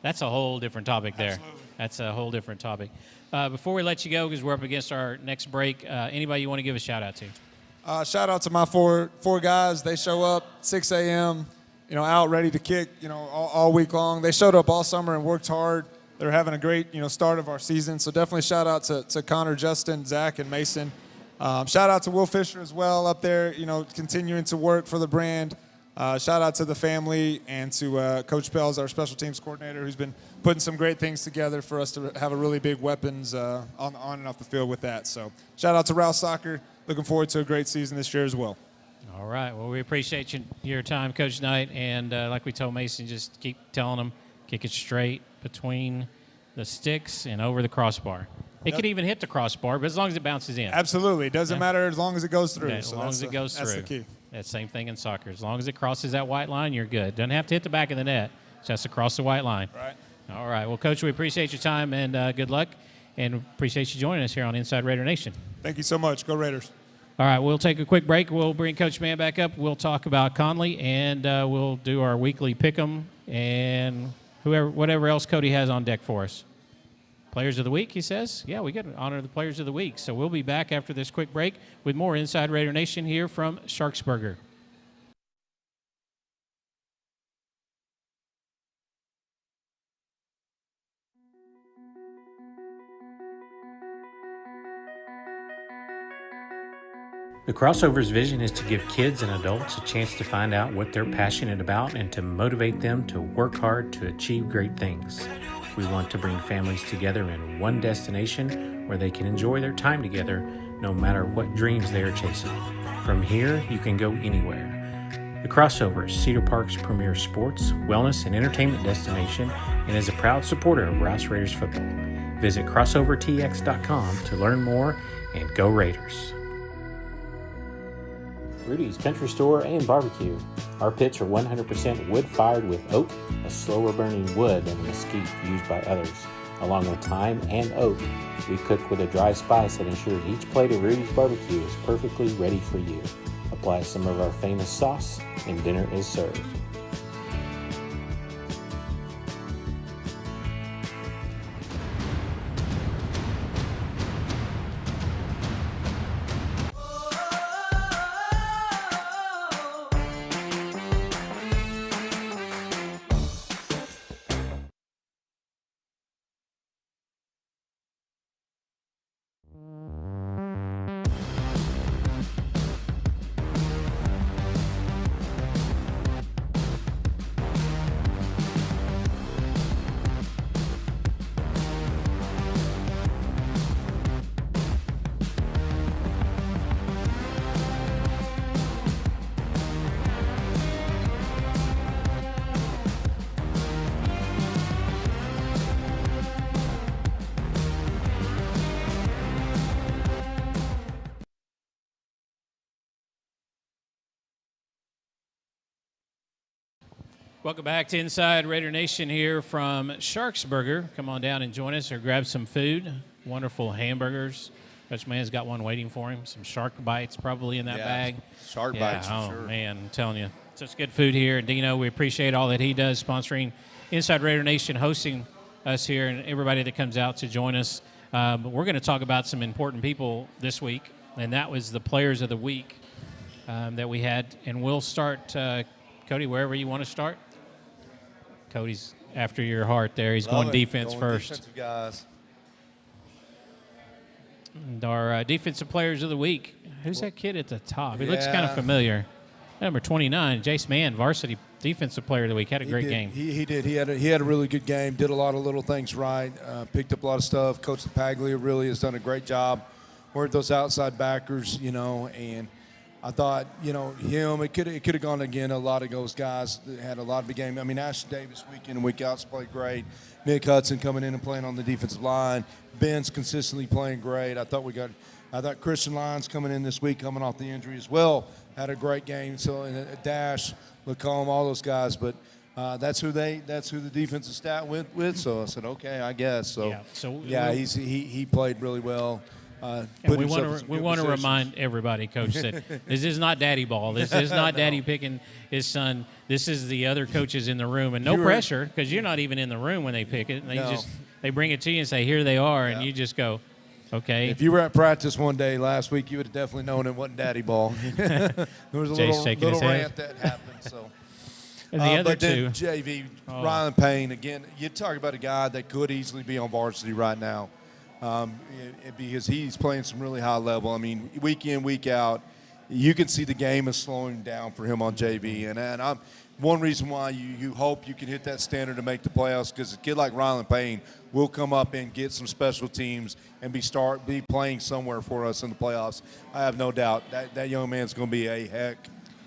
that's a whole different topic there. Absolutely. That's a whole different topic. Before we let you go, because we're up against our next break, anybody you want to give a shout-out to? Shout out to my four guys. They show up 6 a.m., out ready to kick, all week long. They showed up all summer and worked hard. They're having a great, start of our season. So definitely shout out to Connor, Justin, Zach, and Mason. Shout out to Will Fisher as well up there, continuing to work for the brand. Shout out to the family and to Coach Pels, our special teams coordinator, who's been putting some great things together for us to have a really big weapons on and off the field with that. So shout out to Rouse Soccer. Looking forward to a great season this year as well. All right. Well, we appreciate your time, Coach Knight. And like we told Mason, just keep telling him, kick it straight between the sticks and over the crossbar. It could even hit the crossbar, but as long as it bounces in. Absolutely. It doesn't matter as long as it goes through. Yeah, as long as it goes through. That's the key. That same thing in soccer. As long as it crosses that white line, you're good. Doesn't have to hit the back of the net. Just across the white line. Right. All right. Well, Coach, we appreciate your time and good luck, and appreciate you joining us here on Inside Raider Nation. Thank you so much. Go Raiders. All right. We'll take a quick break. We'll bring Coach Mann back up. We'll talk about Conley, and we'll do our weekly pick'em and whatever else Cody has on deck for us. Players of the Week, he says. Yeah, we get to honor the Players of the Week. So we'll be back after this quick break with more Inside Raider Nation here from Sharksburger. The Crossover's vision is to give kids and adults a chance to find out what they're passionate about and to motivate them to work hard to achieve great things. We want to bring families together in one destination where they can enjoy their time together no matter what dreams they are chasing. From here, you can go anywhere. The Crossover is Cedar Park's premier sports, wellness, and entertainment destination and is a proud supporter of Rouse Raiders football. Visit crossovertx.com to learn more and go Raiders. Rudy's Country Store and Barbecue. Our pits are 100% wood-fired with oak, a slower-burning wood than mesquite used by others. Along with thyme and oak, we cook with a dry spice that ensures each plate of Rudy's Barbecue is perfectly ready for you. Apply some of our famous sauce, and dinner is served. Welcome back to Inside Raider Nation here from Sharksburger. Come on down and join us or grab some food. Wonderful hamburgers. Coach Mann's got one waiting for him. Some shark bites probably in that bag. Shark bites, for sure. Oh, man, I'm telling you. Such good food here. And Dino, we appreciate all that he does sponsoring Inside Raider Nation, hosting us here, and everybody that comes out to join us. But we're going to talk about some important people this week, and that was the Players of the Week that we had. And we'll start, Cody, wherever you want to start. Cody's after your heart there. He's going defense first. Defensive guys. And our defensive players of the week. Who's that kid at the top? He looks kind of familiar. Number 29, Jace Mann, varsity defensive player of the week. Had a great game. He did. He had a really good game. Did a lot of little things right. Picked up a lot of stuff. Coach Paglia really has done a great job. Worked those outside backers, and I thought, him, it could have gone again. A lot of those guys that had a lot of big game. I mean, Ashton Davis week in and week out's played great. Nick Hudson coming in and playing on the defensive line. Ben's consistently playing great. I thought Christian Lyons coming in this week, coming off the injury as well, had a great game. So Dash, Lacombe, all those guys, but that's who the defensive stat went with. So I said, okay, I guess. So he played really well. And we want to remind everybody, Coach, that this is not daddy ball. This is not daddy picking his son. This is the other coaches in the room, and no pressure because you're not even in the room when they pick it. They bring it to you and say, here they are, and you just go, okay. If you were at practice one day last week, you would have definitely known it wasn't daddy ball. There was a little rant that happened. So. And the other two. JV, Rylan Payne, again, you talk about a guy that could easily be on varsity right now. Because he's playing some really high level. I mean, week in, week out, you can see the game is slowing down for him on JV. And one reason why you hope you can hit that standard to make the playoffs, because a kid like Rylan Payne will come up and get some special teams and be playing somewhere for us in the playoffs. I have no doubt that young man's going to be a heck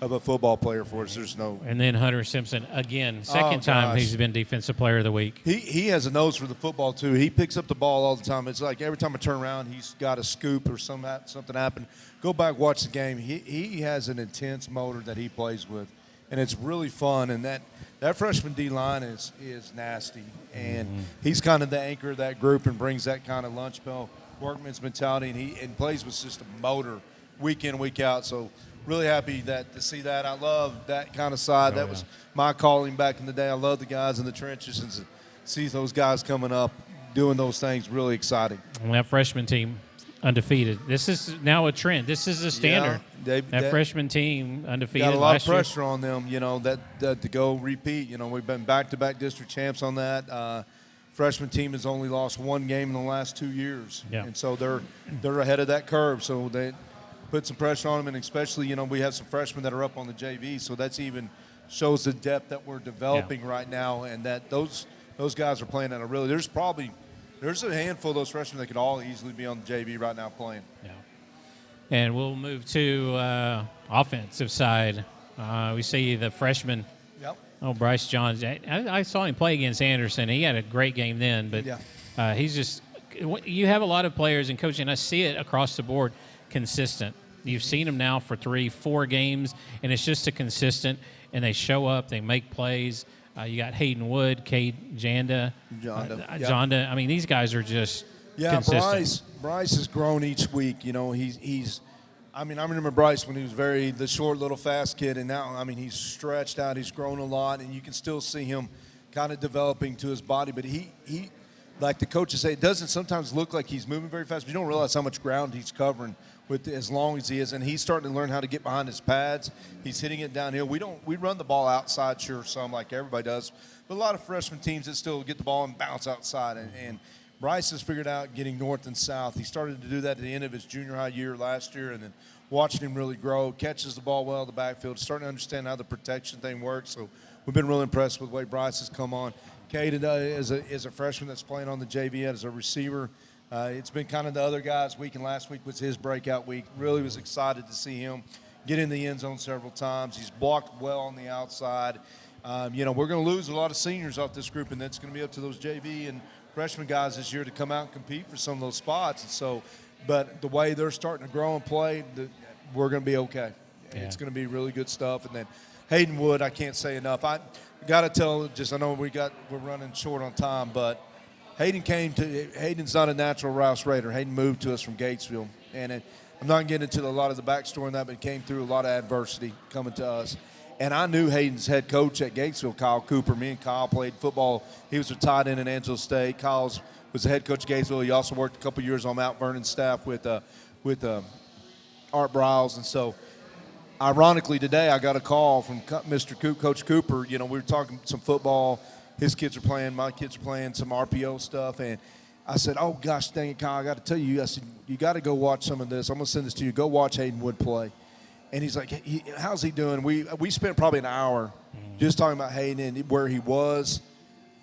of a football player for us. There's no. And then Hunter Simpson again, second time he's been Defensive Player of the Week. He has a nose for the football too. He picks up the ball all the time. It's like every time I turn around, he's got a scoop or something happened. Go back, watch the game. He has an intense motor that he plays with, and it's really fun. And that freshman D line is nasty, and he's kind of the anchor of that group and brings that kind of lunch bell workman's mentality, and he plays with just a motor week in, week out. So really happy to see that. I love that kind of side. That was my calling back in the day. I love the guys in the trenches, and to see those guys coming up doing those things, really exciting. And that freshman team undefeated. This is now a trend. This is a standard. Yeah, that freshman team undefeated. Got a lot last of pressure on them, that to go repeat. We've been back-to-back district champs on that. Freshman team has only lost one game in the last 2 years, and so they're ahead of that curve. So they put some pressure on them, and especially we have some freshmen that are up on the JV, so that's even shows the depth that we're developing right now, and that those guys are playing at a really. There's a handful of those freshmen that could all easily be on the JV right now playing. Yeah. And we'll move to offensive side. We see the freshman. Yep. Oh, Bryce Johns. I saw him play against Anderson. He had a great game then, but he's just – you have a lot of players in coaching. I see it across the board, consistent. You've seen them now for 3-4 games, and it's just a consistent, and they show up, they make plays. You got Hayden Wood, Cade Janda. Jonda. I mean, these guys are just consistent. Bryce has grown each week. He's I remember Bryce when he was the short little fast kid, and now, he's stretched out. He's grown a lot, and you can still see him kind of developing to his body. But he like the coaches say, it doesn't sometimes look like he's moving very fast, but you don't realize how much ground he's covering with as long as he is. And he's starting to learn how to get behind his pads. He's hitting it downhill. We run the ball outside, sure, some like everybody does, but a lot of freshman teams that still get the ball and bounce outside. And Bryce has figured out getting north and south. He started to do that at the end of his junior high year last year, and then watching him really grow, catches the ball well in the backfield, starting to understand how the protection thing works. So we've been really impressed with the way Bryce has come on. Cade is a freshman that's playing on the JV as a receiver. It's been kind of the other guys' week, and last week was his breakout week. Really was excited to see him get in the end zone several times. He's blocked well on the outside. We're going to lose a lot of seniors off this group, and that's going to be up to those JV and freshman guys this year to come out and compete for some of those spots. And so, but the way they're starting to grow and play, we're going to be okay. Yeah. It's going to be really good stuff. And then Hayden Wood, I can't say enough. I got to tell, I know we're running short on time, but Hayden's not a natural Rouse Raider. Hayden moved to us from Gatesville, and I'm not getting into a lot of the backstory on that, but it came through a lot of adversity coming to us. And I knew Hayden's head coach at Gatesville, Kyle Cooper. Me and Kyle played football. He was a tight end at Angelo State. Kyle was the head coach at Gatesville. He also worked a couple years on Mount Vernon staff with Art Briles. And so, ironically, today I got a call from Coach Cooper. We were talking some football. His kids are playing. My kids are playing some RPO stuff. And I said, oh, gosh, dang it, Kyle, I got to tell you. I said, you got to go watch some of this. I'm going to send this to you. Go watch Hayden Wood play. And he's like, how's he doing? We spent probably an hour just talking about Hayden and where he was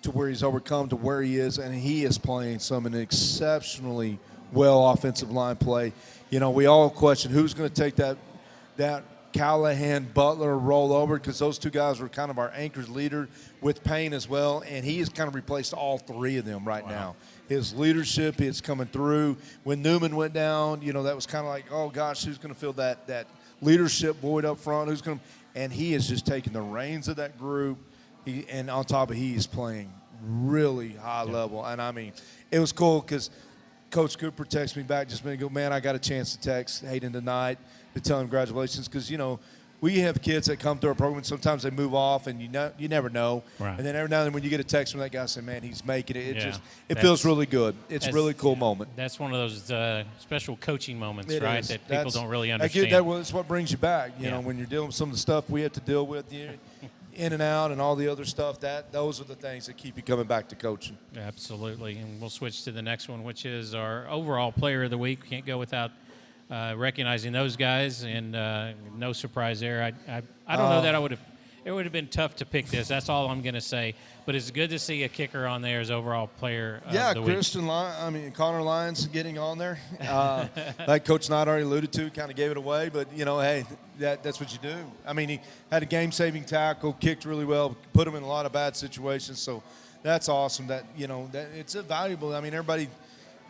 to where he's overcome to where he is, and he is playing an exceptionally well offensive line play. We all question who's going to take that Callahan, Butler rollover, because those two guys were kind of our anchors leader with Payne as well, and he has kind of replaced all three of them right now. His leadership is coming through. When Newman went down, that was kind of like, oh, gosh, who's going to fill that leadership void up front? And he is just taking the reins of that group. And on top of he is playing really high level. And it was cool because Coach Cooper texted me back just a minute ago, man, I got a chance to text Hayden tonight to tell him congratulations, because we have kids that come through our program. Sometimes they move off, and you never know. Right. And then every now and then when you get a text from that guy saying, man, he's making it, it feels really good. It's a really cool moment. That's one of those special coaching moments, right, that people don't really understand. That's what brings you back, when you're dealing with some of the stuff we have to deal with, in and out and all the other stuff. Those are the things that keep you coming back to coaching. Absolutely. And we'll switch to the next one, which is our overall player of the week. Can't go without recognizing those guys, and no surprise there. I don't know that I would have it would have been tough to pick this. That's all I'm going to say. But it's good to see a kicker on there as overall player of the week. Connor Lyons getting on there. Like Coach Knight already alluded to, kind of gave it away. But, hey, that's what you do. He had a game-saving tackle, kicked really well, put him in a lot of bad situations. So that's awesome. That it's a valuable. Everybody,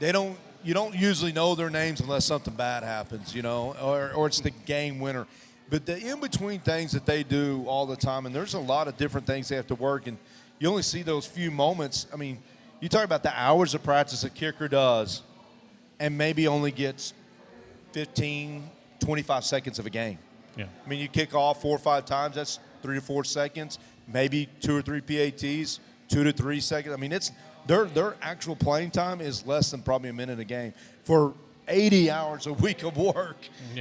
you don't usually know their names unless something bad happens, or it's the game winner. But the in-between things that they do all the time, and there's a lot of different things they have to work, and you only see those few moments. You talk about the hours of practice a kicker does and maybe only gets 15, 25 seconds of a game. Yeah. You kick off 4 or 5 times, that's 3 to 4 seconds, maybe 2 or 3 PATs, 2 to 3 seconds. It's their actual playing time is less than probably a minute a game for 80 hours a week of work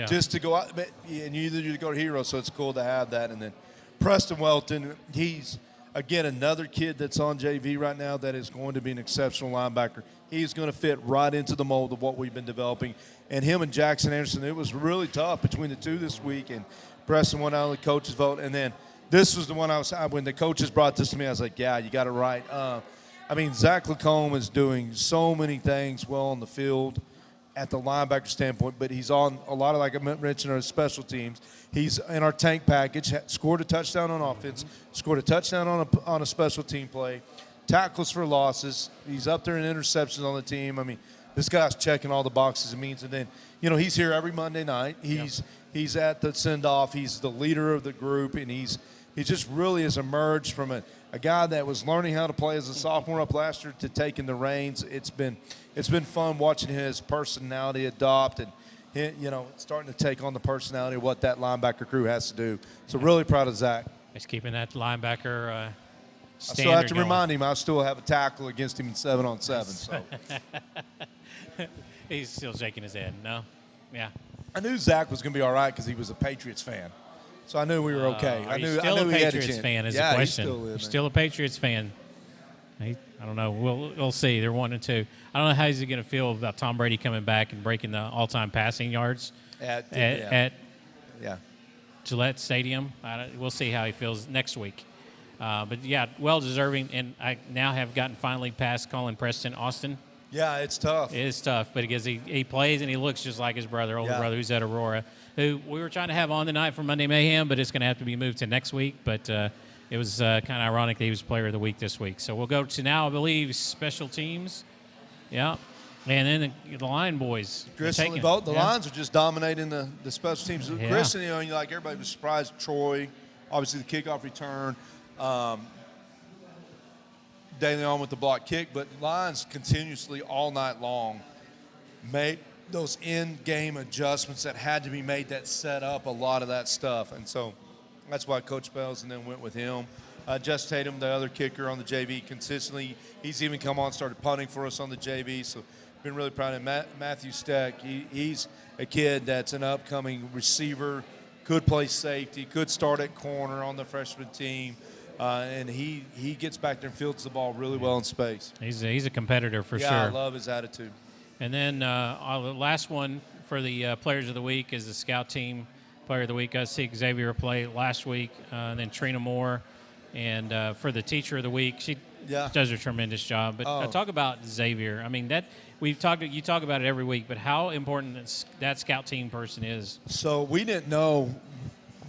just to go out. And you go to Hero, so it's cool to have that. And then Preston Welton, he's, again, another kid that's on JV right now that is going to be an exceptional linebacker. He's going to fit right into the mold of what we've been developing. And him and Jackson Anderson, it was really tough between the two this week. And Preston went out on the coaches' vote. And then this was the one when the coaches brought this to me, I was like, yeah, you got it right. Zach Lacombe is doing so many things well on the field at the linebacker standpoint, but he's on a lot of, like I mentioned, our special teams. He's in our tank package, scored a touchdown on offense, scored a touchdown on a special team play, tackles for losses. He's up there in interceptions on the team. This guy's checking all the boxes it means. And then, he's here every Monday night. He's at the send-off. He's the leader of the group, and he just really has emerged from a guy that was learning how to play as a sophomore up last year to taking the reins. It's been fun watching his personality adopt and starting to take on the personality of what that linebacker crew has to do. So really proud of Zach. He's keeping that linebacker standard I still have to going. remind him I still have a tackle against him in 7-on-7. So he's still shaking his head. No, yeah. I knew Zach was going to be all right because he was a Patriots fan. So I knew we were okay. Are you still a Patriots fan is the question. You're still a Patriots fan. I don't know. We'll see. They're 1-2. I don't know how he's going to feel about Tom Brady coming back and breaking the all-time passing yards at Gillette Stadium. We'll see how he feels next week. But, yeah, well-deserving. And I now have gotten finally past Colin Preston Austin. Yeah, it's tough. It is tough, but because he plays and he looks just like his older brother, who's at Aurora, who we were trying to have on tonight for Monday Mayhem, but it's going to have to be moved to next week. But it was kind of ironic that he was Player of the Week this week. So we'll go to now, I believe, special teams. Yeah. And then the line boys. The lines are just dominating the special teams. Yeah. Christian, everybody was surprised. Troy, obviously the kickoff return. DeLeon with the block kick, but Lions continuously all night long made those in-game adjustments that had to be made that set up a lot of that stuff. And so that's why Coach Bells and then went with him. Jess Tatum, the other kicker on the JV, consistently. He's even come on, started punting for us on the JV, so been really proud of him. Matthew Steck, he's a kid that's an upcoming receiver, could play safety, could start at corner on the freshman team. And he gets back there and fields the ball really well in space. He's a competitor for sure. Yeah, I love his attitude. And then the last one for the Players of the Week is the Scout Team Player of the Week. I see Xavier play last week, and then Trina Moore. And for the Teacher of the Week, she does a tremendous job. But talk about Xavier. You talk about it every week, but how important that Scout Team person is. So we didn't know.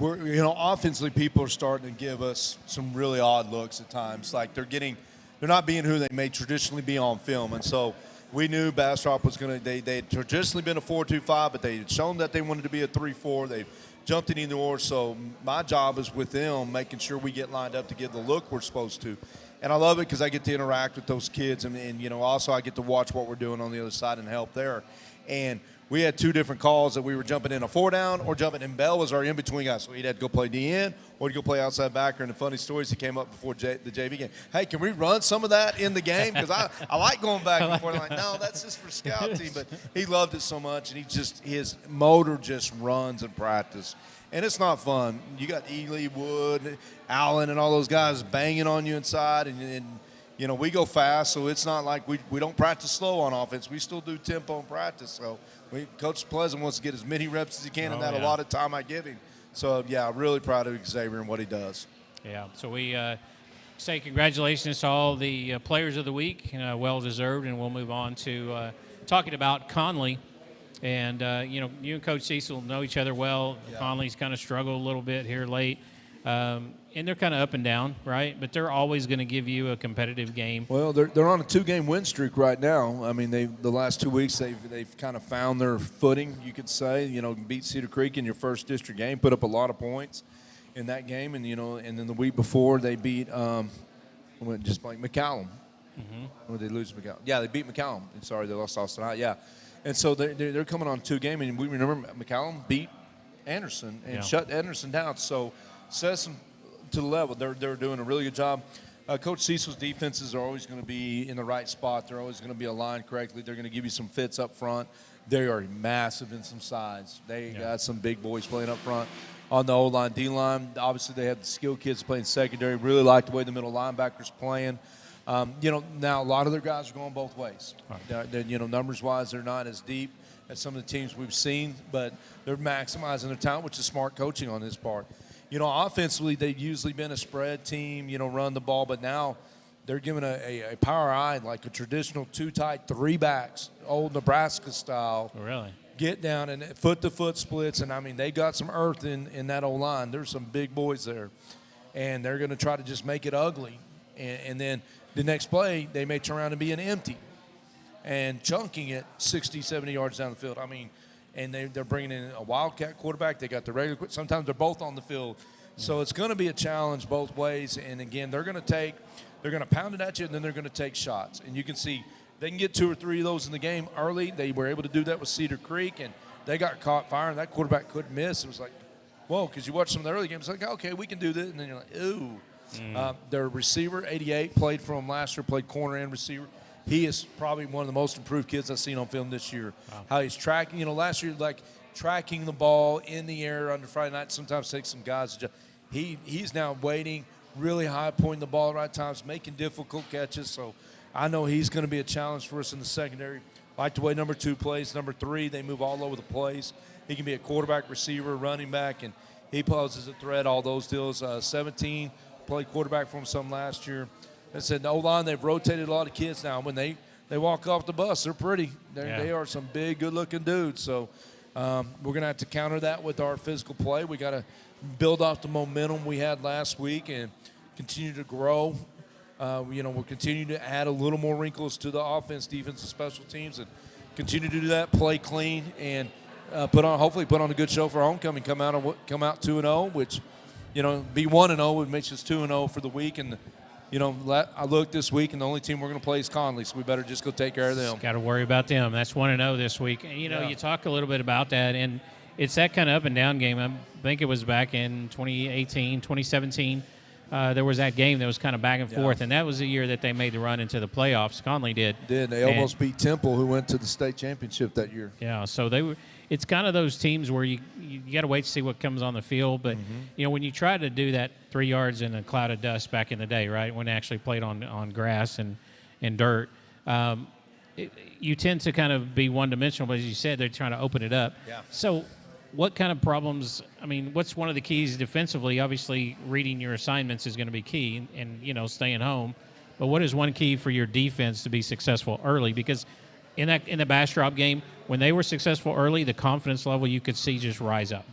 Offensively, people are starting to give us some really odd looks at times. Like they're not being who they may traditionally be on film. And so we knew Bastrop was going to. They had traditionally been a 4-2-5, but they had shown that they wanted to be a 3-4. They've jumped in either or. So my job is with them, making sure we get lined up to give the look we're supposed to. And I love it because I get to interact with those kids, and also I get to watch what we're doing on the other side and help there. And we had two different calls that we were jumping in a 4-down or jumping in. Bell was our in-between guy, so he'd had to go play DN or he'd go play outside backer. And the funny stories that came up before the JV game. Hey, can we run some of that in the game? Because I like going back and forth. I'm like, no, that's just for scout team. But he loved it so much, and his motor just runs in practice. And it's not fun. You got Ely, Wood, Allen, and all those guys banging on you inside, and we go fast, so it's not like we don't practice slow on offense. We still do tempo in practice. So Coach Pleasant wants to get as many reps as he can in that allotted time I give him. So, yeah, really proud of Xavier and what he does. Yeah. So we say congratulations to all the players of the week, well deserved, and we'll move on to talking about Conley. And you and Coach Cecil know each other well. Yeah. Conley's kind of struggled a little bit here late. And they're kind of up and down, right? But they're always going to give you a competitive game. Well, they're on a 2-game win streak right now. I mean, the last 2 weeks they've kind of found their footing, you could say. Beat Cedar Creek in your first district game, put up a lot of points in that game, and and then the week before they beat just like McCallum. Mm-hmm. Or did they lose McCallum? Yeah, they beat McCallum. Sorry, they lost Austin High. Yeah, and so they're coming on 2-game, and we remember McCallum beat Anderson and shut Anderson down. So says them to the level. They're doing a really good job. Coach Cecil's defenses are always going to be in the right spot. They're always going to be aligned correctly. They're going to give you some fits up front. They are massive in some sides. They got some big boys playing up front. On the O-line, D-line, obviously they have the skilled kids playing secondary. Really like the way the middle linebackers playing. Now a lot of their guys are going both ways. Right. Numbers-wise, they're not as deep as some of the teams we've seen, but they're maximizing their talent, which is smart coaching on this part. Offensively, they've usually been a spread team, run the ball, but now they're giving a power eye, like a traditional 2-tight 3 backs, old Nebraska style. Oh, really? Get down and foot-to-foot splits, and, they got some earth in that O-line. There's some big boys there, and they're going to try to just make it ugly. And then the next play, they may turn around and be an empty and chunking it 60, 70 yards down the field. And they're bringing in a Wildcat quarterback. They got the regular. Sometimes they're both on the field. So it's going to be a challenge both ways. And, again, they're going to pound it at you, and then they're going to take shots. And you can see they can get 2 or 3 of those in the game early. They were able to do that with Cedar Creek, and they got caught firing. That quarterback couldn't miss. It was like, whoa, because you watch some of the early games, like, okay, we can do this. And then you're like, ooh. Their receiver, 88, played for them last year, played corner and receiver. He is probably one of the most improved kids I've seen on film this year. Wow. How he's tracking, last year, like tracking the ball in the air under Friday night, sometimes takes some guys. He's now waiting, really high, pointing the ball at the right times, making difficult catches. So I know he's going to be a challenge for us in the secondary. Like the way number 2 plays. Number 3, they move all over the place. He can be a quarterback, receiver, running back, and he poses a threat, all those deals. 17, played quarterback for him some last year. I said, the O-line, they've rotated a lot of kids now. When they walk off the bus, they're pretty. They are some big, good-looking dudes. So we're going to have to counter that with our physical play. We got to build off the momentum we had last week and continue to grow. We'll continue to add a little more wrinkles to the offense, defense, and special teams, and continue to do that, play clean, and hopefully put on a good show for homecoming. Come out 2-0, which, be 1-0 would make us 2-0 for the week. And I looked this week, and the only team we're going to play is Conley, so we better just go take care of them. Got to worry about them. That's 1-0 this week. And, you talk a little bit about that, and it's that kind of up-and-down game. I think it was back in 2018, 2017. There was that game that was kind of back and forth, and that was the year that they made the run into the playoffs. Conley did. They almost beat Temple, who went to the state championship that year. Yeah, so they were. It's kind of those teams where you got to wait to see what comes on the field. But, when you try to do that 3 yards in a cloud of dust back in the day, right, when they actually played on grass and dirt, you tend to kind of be one-dimensional. But as you said, they're trying to open it up. Yeah. So what kind of problems – what's one of the keys defensively? Obviously, reading your assignments is going to be key and staying home. But what is one key for your defense to be successful early? Because in the Bastrop game, when they were successful early, the confidence level you could see just rise up.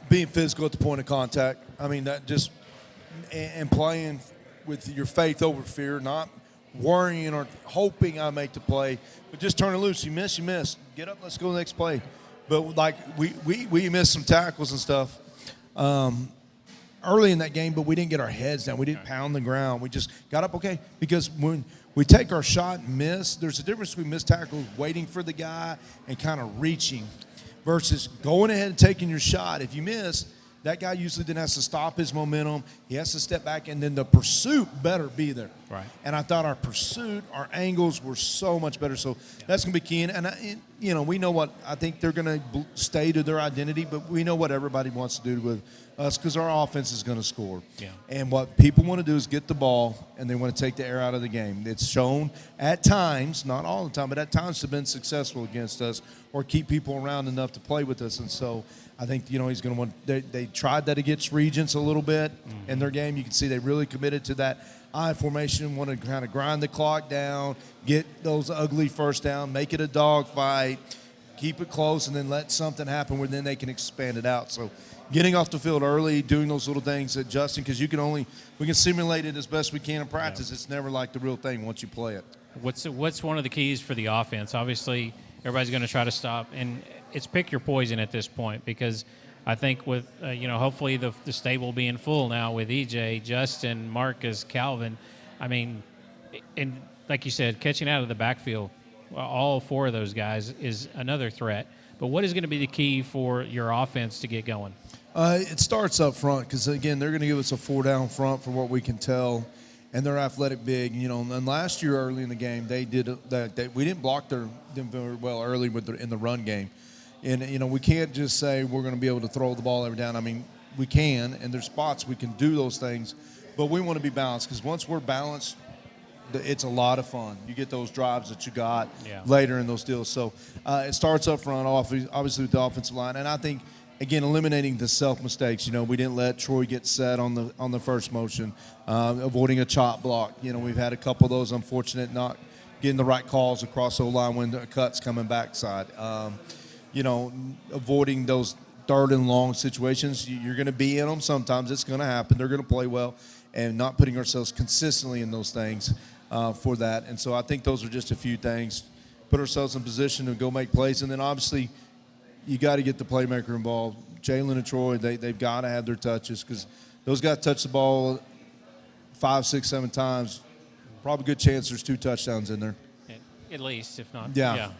Being physical at the point of contact. That just and playing with your faith over fear, not worrying or hoping I make the play, but just turn it loose. You miss. Get up, let's go to the next play. But like we missed some tackles and stuff early in that game, but we didn't get our heads down. We didn't pound the ground. We just got up okay, because when we take our shot and miss, there's a difference between missed tackles, waiting for the guy and kind of reaching, versus going ahead and taking your shot. If you miss, that guy usually then has to stop his momentum. He has to step back, and then the pursuit better be there. Right. And I thought our pursuit, our angles were so much better. So that's going to be key. And we know what I think they're going to stay to their identity, but we know what everybody wants to do with us because our offense is going to score. Yeah. And what people want to do is get the ball, and they want to take the air out of the game. It's shown at times, not all the time, but at times to have been successful against us or keep people around enough to play with us. And so I think, he's going to want – they tried that against Regents a little bit in their game. You can see they really committed to that I formation, want to kind of grind the clock down, get those ugly first down, make it a dog fight, keep it close, and then let something happen where then they can expand it out. So getting off the field early, doing those little things, adjusting, because we can simulate it as best we can in practice. It's never like the real thing once you play it. What's one of the keys for the offense? Obviously, everybody's going to try to stop, and it's pick your poison at this point because I think with, hopefully the stable being full now with EJ, Justin, Marcus, Calvin, I mean, and like you said, catching out of the backfield, all four of those guys is another threat. But what is going to be the key for your offense to get going? It starts up front because, again, they're going to give us a 4-down front for what we can tell, and they're athletic big. And last year early in the game, they did that. We didn't block them very well early in the run game. And, we can't just say we're going to be able to throw the ball every down. I mean, we can, and there's spots we can do those things, but we want to be balanced because once we're balanced, it's a lot of fun. You get those drives that you got later in those deals. So it starts up front, obviously with the offensive line. And I think, again, eliminating the self-mistakes. We didn't let Troy get set on the first motion, avoiding a chop block. We've had a couple of those unfortunate not getting the right calls across the line when the cut's coming backside. Avoiding those third and long situations. You're going to be in them. Sometimes it's going to happen. They're going to play well, and not putting ourselves consistently in those things for that. And so I think those are just a few things. Put ourselves in position to go make plays, and then obviously you got to get the playmaker involved. Jalen and Troy, they've got to have their touches because those guys touch the ball 5, 6, 7 times. Probably good chance there's 2 touchdowns in there. At least, if not, yeah.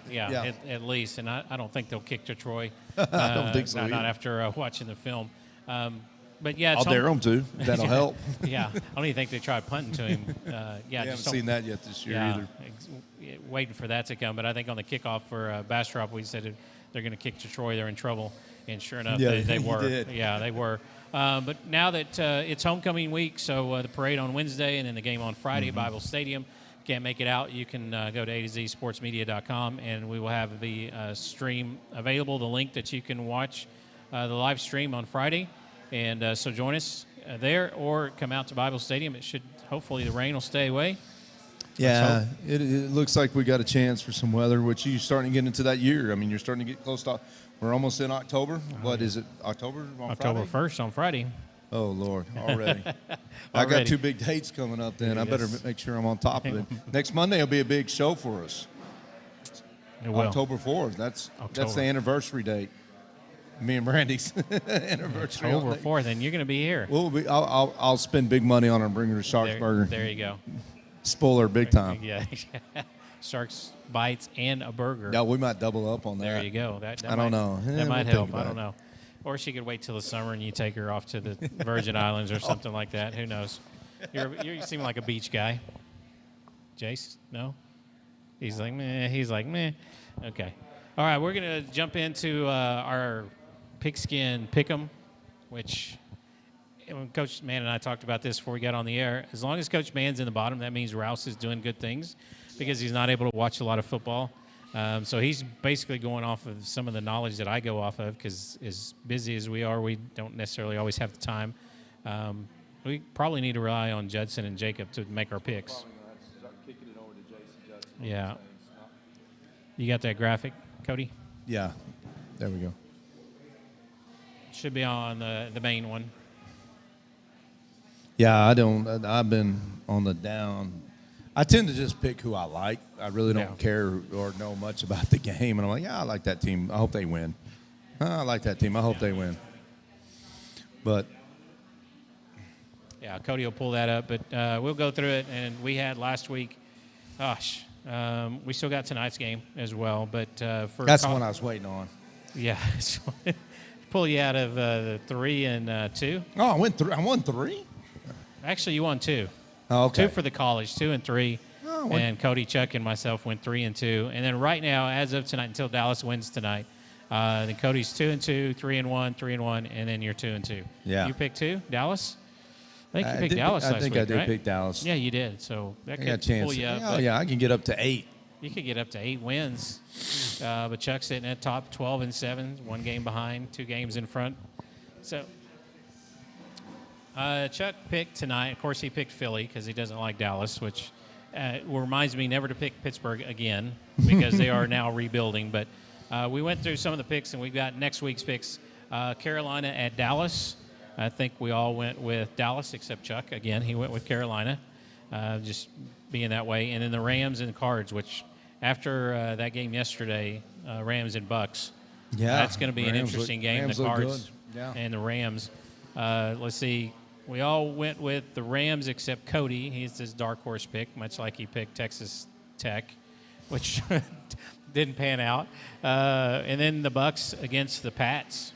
At least. And I don't think they'll kick to Troy. I don't think so. Not after watching the film. But I'll dare them to. That'll help. Yeah, I don't even think they tried punting to him. We haven't seen that yet this year either. Waiting for that to come. But I think on the kickoff for Bastrop, we said they're going to kick to Troy. They're in trouble, and sure enough, they were. Did. Yeah, they were. But now that it's homecoming week, so the parade on Wednesday and then the game on Friday at Bible Stadium. Can't make it out, you can go to A2ZSportsmedia.com, and we will have the stream available, the link that you can watch the live stream on Friday. And so join us there or come out to Bible Stadium. Hopefully the rain will stay away. Yeah, it looks like we got a chance for some weather, which you're starting to get into that year. I mean, you're starting to get close to – we're almost in October. What is it, October on Friday? 1st on Friday. Oh, Lord, already. I got 2 big dates coming up then. I better make sure I'm on top of it. Next Monday will be a big show for us. It will. October 4th. That's the anniversary date. Me and Brandy's anniversary. October 4th, and you're going to be here. I'll spend big money on her and bring her to Sharksburger. There you go. Spoil her big time. Yeah. Sharks bites and a burger. Yeah, we might double up on that. There you go. I don't know. That might help. I don't know. Or she could wait till the summer and you take her off to the Virgin Islands or something like that. Who knows? You seem like a beach guy. Jace? No? He's like, meh. He's like, meh. Okay. All right, we're going to jump into our pigskin pick'em, which Coach Mann and I talked about this before we got on the air. As long as Coach Mann's in the bottom, that means Rouse is doing good things because he's not able to watch a lot of football. So he's basically going off of some of the knowledge that I go off of because as busy as we are, we don't necessarily always have the time. We probably need to rely on Judson and Jacob to make our picks. Yeah. You got that graphic, Cody? Yeah. There we go. Should be on the main one. Yeah, I've been on the down. I tend to just pick who I like. I really don't care or know much about the game. And I'm like, yeah, I like that team. I hope they win. I like that team. I hope they win. But yeah, Cody will pull that up. But we'll go through it. And we had last week, we still got tonight's game as well. But that's the one I was waiting on. Yeah. Pull you out of the 3 and 2. Oh, I won 3? Actually, you won 2. Oh, okay. 2 for the college, 2 and 3. Oh, and Cody, Chuck, and myself went 3 and 2. And then right now, as of tonight, until Dallas wins tonight, then Cody's 2 and 2, 3 and 1, 3 and 1, and then you're 2 and 2. Yeah. You picked 2, Dallas. I think you picked Dallas last week, I did right? pick Dallas. Yeah, you did. So that I could got a chance. pull you up. Oh, but yeah, I can get up to 8. You could get up to 8 wins. But Chuck's sitting at top 12 and 7, 1 game behind, 2 games in front. So Chuck picked tonight. Of course, he picked Philly because he doesn't like Dallas, which reminds me never to pick Pittsburgh again because they are now rebuilding. But we went through some of the picks, and we've got next week's picks. Carolina at Dallas. I think we all went with Dallas except Chuck. Again, he went with Carolina, just being that way. And then the Rams and Cards, which after that game yesterday, Rams and Bucks, that's going to be an interesting game. Rams the Cards and the Rams. Let's see. We all went with the Rams except Cody. He's his dark horse pick, much like he picked Texas Tech, which didn't pan out. And then the Bucks against the Pats.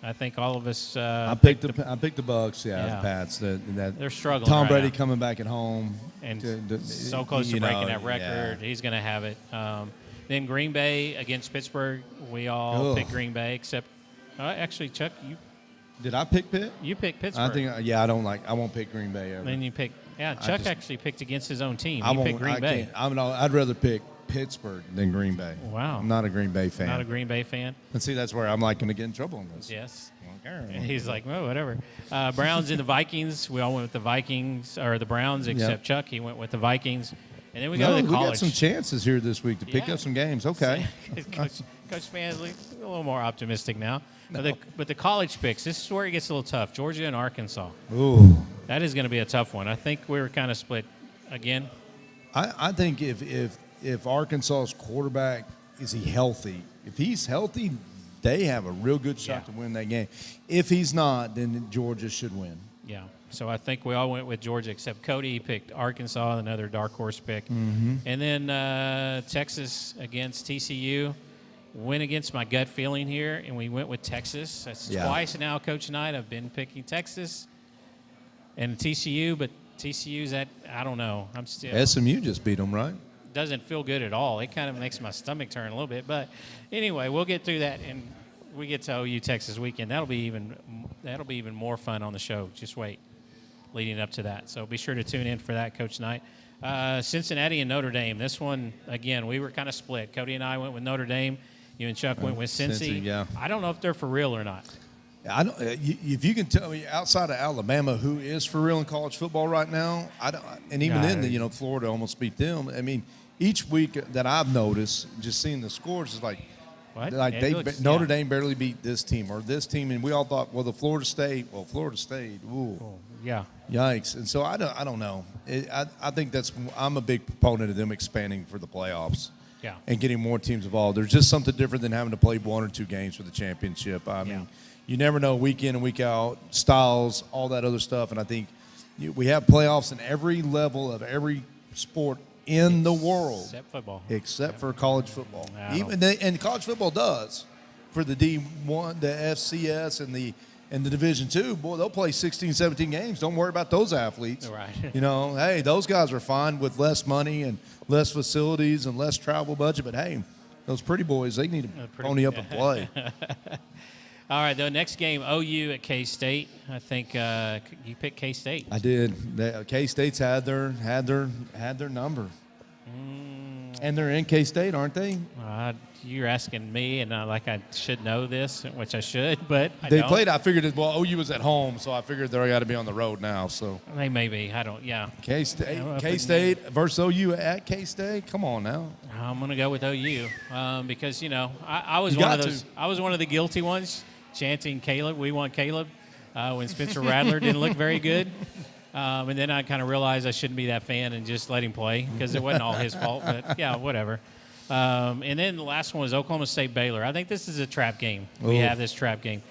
I think all of us. I picked the Bucks. Yeah, the Pats. They're struggling. Tom Brady now. coming back at home And so close to breaking that record. Yeah. He's going to have it. Then Green Bay against Pittsburgh. We all picked Green Bay except actually, Chuck, Did I pick Pitt? you picked Pittsburgh. I think. I won't pick Green Bay ever. Then you picked. Yeah, Chuck actually picked against his own team. I He picked Green Bay. I'd rather pick Pittsburgh than Green Bay. Wow. I'm not a Green Bay fan. Not a Green Bay fan. And see, that's where I'm like going to get in trouble on this. Yes. He's like, well, whatever. Browns and the Vikings. We all went with the Vikings or the Browns, except Chuck. He went with the Vikings. And then we go to the college. We got some chances here this week to pick up some games. Okay. Coach Mansley, a little more optimistic now. But the college picks, this is where it gets a little tough. Georgia and Arkansas. Ooh. That is going to be a tough one. I think we were kind of split again. I think if Arkansas's quarterback, is he healthy? If he's healthy, they have a real good shot to win that game. If he's not, then Georgia should win. Yeah. So I think we all went with Georgia except Cody. He picked Arkansas, another dark horse pick. Mm-hmm. And then Texas against TCU. Went against my gut feeling here, and we went with Texas. That's twice now, Coach Knight. I've been picking Texas and TCU, but TCU's I don't know. I'm still. SMU just beat them, right? Doesn't feel good at all. It kind of makes my stomach turn a little bit. But anyway, we'll get through that, and we get to OU Texas weekend. That'll be even more fun on the show. Just wait, leading up to that. So be sure to tune in for that, Coach Knight. Cincinnati and Notre Dame. This one, again, we were kind of split. Cody and I went with Notre Dame. You and Chuck went with Cincy. Yeah. I don't know if they're for real or not. I don't. If you can tell me outside of Alabama who is for real in college football right now, I don't. And even then, Florida almost beat them. I mean, each week that I've noticed, just seeing the scores is like What? Notre Dame barely beat this team or this team, and we all thought, well, Florida State. Ooh, Yeah. yikes! And so I don't know. I think I'm a big proponent of them expanding for the playoffs. Yeah. And getting more teams involved. There's just something different than having to play 1 or 2 games for the championship. I mean, you never know week in and week out, styles, all that other stuff. And I think we have playoffs in every level of every sport in the world. Except football. Except for college football. Yeah, And college football does. For the D1, the FCS, and the Division II, boy, they'll play 16, 17 games. Don't worry about those athletes. Right. Hey, those guys are fine with less money and less facilities and less travel budget. But, hey, those pretty boys, they need to pony up and play. All right, the next game, OU at K-State. I think you picked K-State. I did. K-State's had their number. And they're in K-State, aren't they? You're asking me, and like I should know this, which I should, but I They don't. played. I figured OU was at home, so I figured they got to be on the road now. So They may be. I don't. Yeah. K-State versus OU at K-State. Come on now. I'm gonna go with OU because I was one of those. I was one of the guilty ones chanting Caleb. We want Caleb when Spencer Rattler didn't look very good. And then I kind of realized I shouldn't be that fan and just let him play because it wasn't all his fault. But, yeah, whatever. And then the last one was Oklahoma State Baylor. I think this is a trap game. We have this trap game.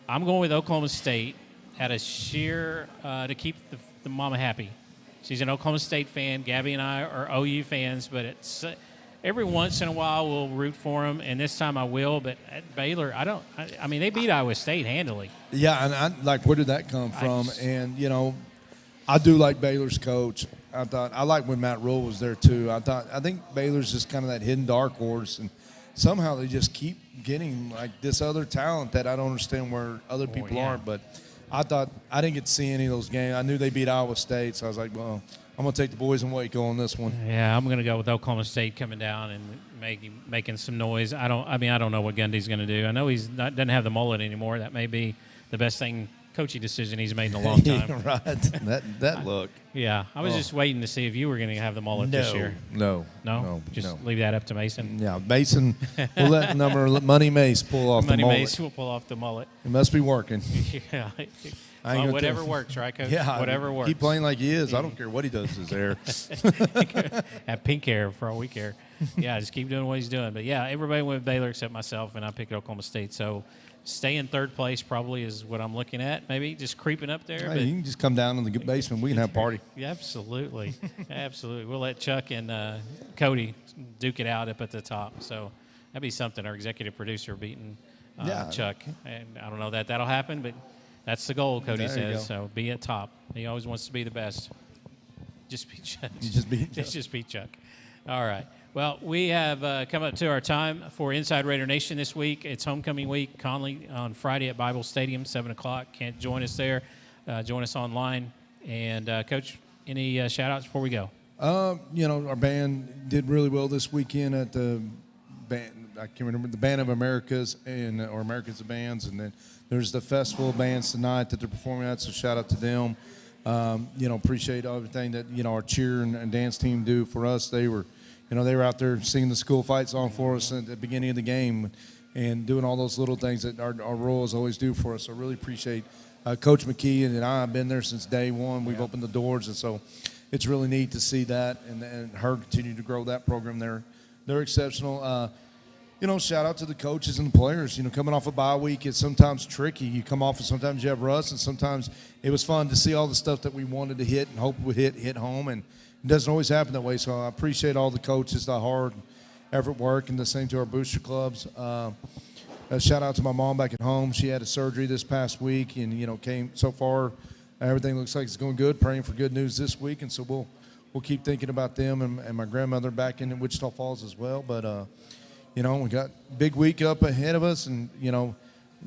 I'm going with Oklahoma State out of sheer to keep the mama happy. She's an Oklahoma State fan. Gabby and I are OU fans, but it's every once in a while we'll root for them, and this time I will. But at Baylor, I mean, they beat Iowa State handily. Yeah, and where did that come from? I do like Baylor's coach. I like when Matt Rule was there too. I think Baylor's just kind of that hidden dark horse, and somehow they just keep getting like this other talent that I don't understand where other people aren't. But I didn't get to see any of those games. I knew they beat Iowa State, so I was like, well, I'm going to take the boys in Waco on this one. Yeah, I'm going to go with Oklahoma State coming down and making some noise. I don't know what Gundy's going to do. I know doesn't have the mullet anymore. That may be the best coaching decision he's made in a long time. Right. That look. Yeah, I was just waiting to see if you were going to have the mullet this year. No. Just leave that up to Mason. Yeah, Mason will let Money Mace pull off the mullet. Money Mace will pull off the mullet. It must be working. Yeah. Well, whatever works, right, Coach? Yeah, whatever works. Keep playing like he is. I don't care what he does to his hair. Have pink hair for all we care. Yeah, just keep doing what he's doing. But, yeah, everybody went with Baylor except myself, and I picked Oklahoma State. So, stay in third place probably is what I'm looking at. Maybe just creeping up there. Hey, you can just come down in the basement. We can have a party. Yeah, absolutely. Absolutely. We'll let Chuck and Cody duke it out up at the top. So, that'd be something. Our executive producer beating Chuck. And I don't know that'll happen, but that's the goal, Cody says. So be at top. He always wants to be the best. Just be Chuck. Just be Chuck. All right. Well, we have come up to our time for Inside Raider Nation this week. It's homecoming week. Conley on Friday at Bible Stadium, 7 o'clock. Can't join us there. Join us online. And, Coach, any shout-outs before we go? Our band did really well this weekend at the band. I can't remember the Band of Americas or Americans of Bands, and then there's the Festival of Bands tonight that they're performing at. So shout out to them. Appreciate everything that our cheer and dance team do for us. They were out there singing the school fight song for us at the beginning of the game, and doing all those little things that our Royals always do for us. So really appreciate Coach McKee and I have been there since day one. We've opened the doors, and so it's really neat to see that and her continue to grow that program. They're exceptional. Shout out to the coaches and the players. Coming off a bye week, it's sometimes tricky. You come off and sometimes you have rust, and sometimes it was fun to see all the stuff that we wanted to hit and hope would hit home, and it doesn't always happen that way. So I appreciate all the coaches, the hard effort work, and the same to our booster clubs. A shout out to my mom back at home. She had a surgery this past week, and came so far. Everything looks like it's going good. Praying for good news this week, and so we'll keep thinking about them and my grandmother back in Wichita Falls as well. But we got a big week up ahead of us, and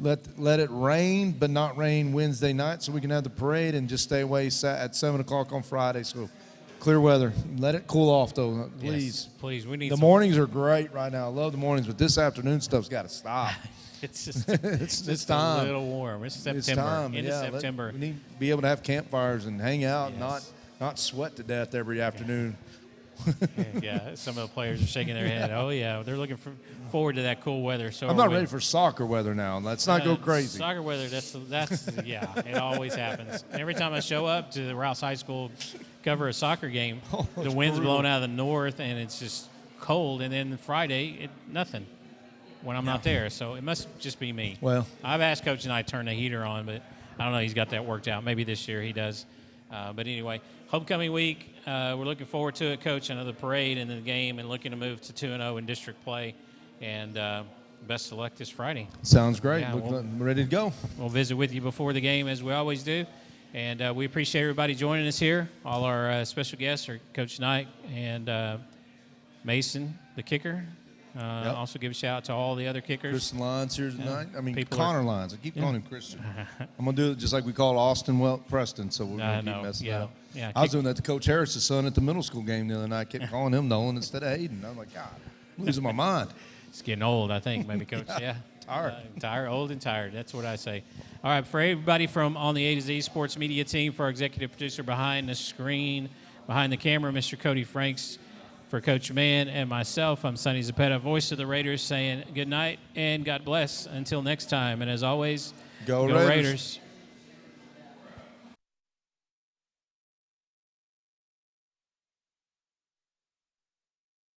let it rain, but not rain Wednesday night, so we can have the parade and just stay away at 7 o'clock on Friday. So clear weather. Let it cool off, though, please. Yes, please. We need the mornings are great right now. I love the mornings, but this afternoon stuff's got to stop. It's just it's time. A little warm. It's September. It's time. Into September. We need to be able to have campfires and hang out, and not sweat to death every afternoon. Yeah, some of the players are shaking their head. Oh, yeah, they're looking forward to that cool weather. So I'm not ready for soccer weather now. Let's not go crazy. Soccer weather, that's yeah, it always happens. Every time I show up to the Rouse High School cover a soccer game, the wind's blowing out of the north, and it's just cold. And then Friday, nothing when I'm not there. So it must just be me. Well, I've asked Coach and I to turn the heater on, but I don't know. He's got that worked out. Maybe this year he does. But anyway, homecoming week, we're looking forward to it, Coach. Another parade and the game, and looking to move to 2-0 in district play. And best of luck this Friday. Sounds great. Yeah, we're ready to go. We'll visit with you before the game, as we always do. And we appreciate everybody joining us here. All our special guests are Coach Knight and Mason, the kicker. Also give a shout out to all the other kickers. Christian Lyons here tonight. Connor Lyons. I keep calling him Christian. I'm going to do it just like we call Austin Preston, so we're going to keep messing up. Yeah, I was doing that to Coach Harris's son at the middle school game the other night. I kept calling him Nolan instead of Hayden. I'm like, God, I'm losing my mind. It's getting old, I think, maybe, Coach. Yeah. Tired. Old and tired. That's what I say. All right, for everybody from On the A to Z Sports Media team, for our executive producer behind the screen, behind the camera, Mr. Cody Franks, for Coach Mann and myself, I'm Sonny Zappetta, voice of the Raiders, saying good night and God bless until next time. And as always, go Raiders.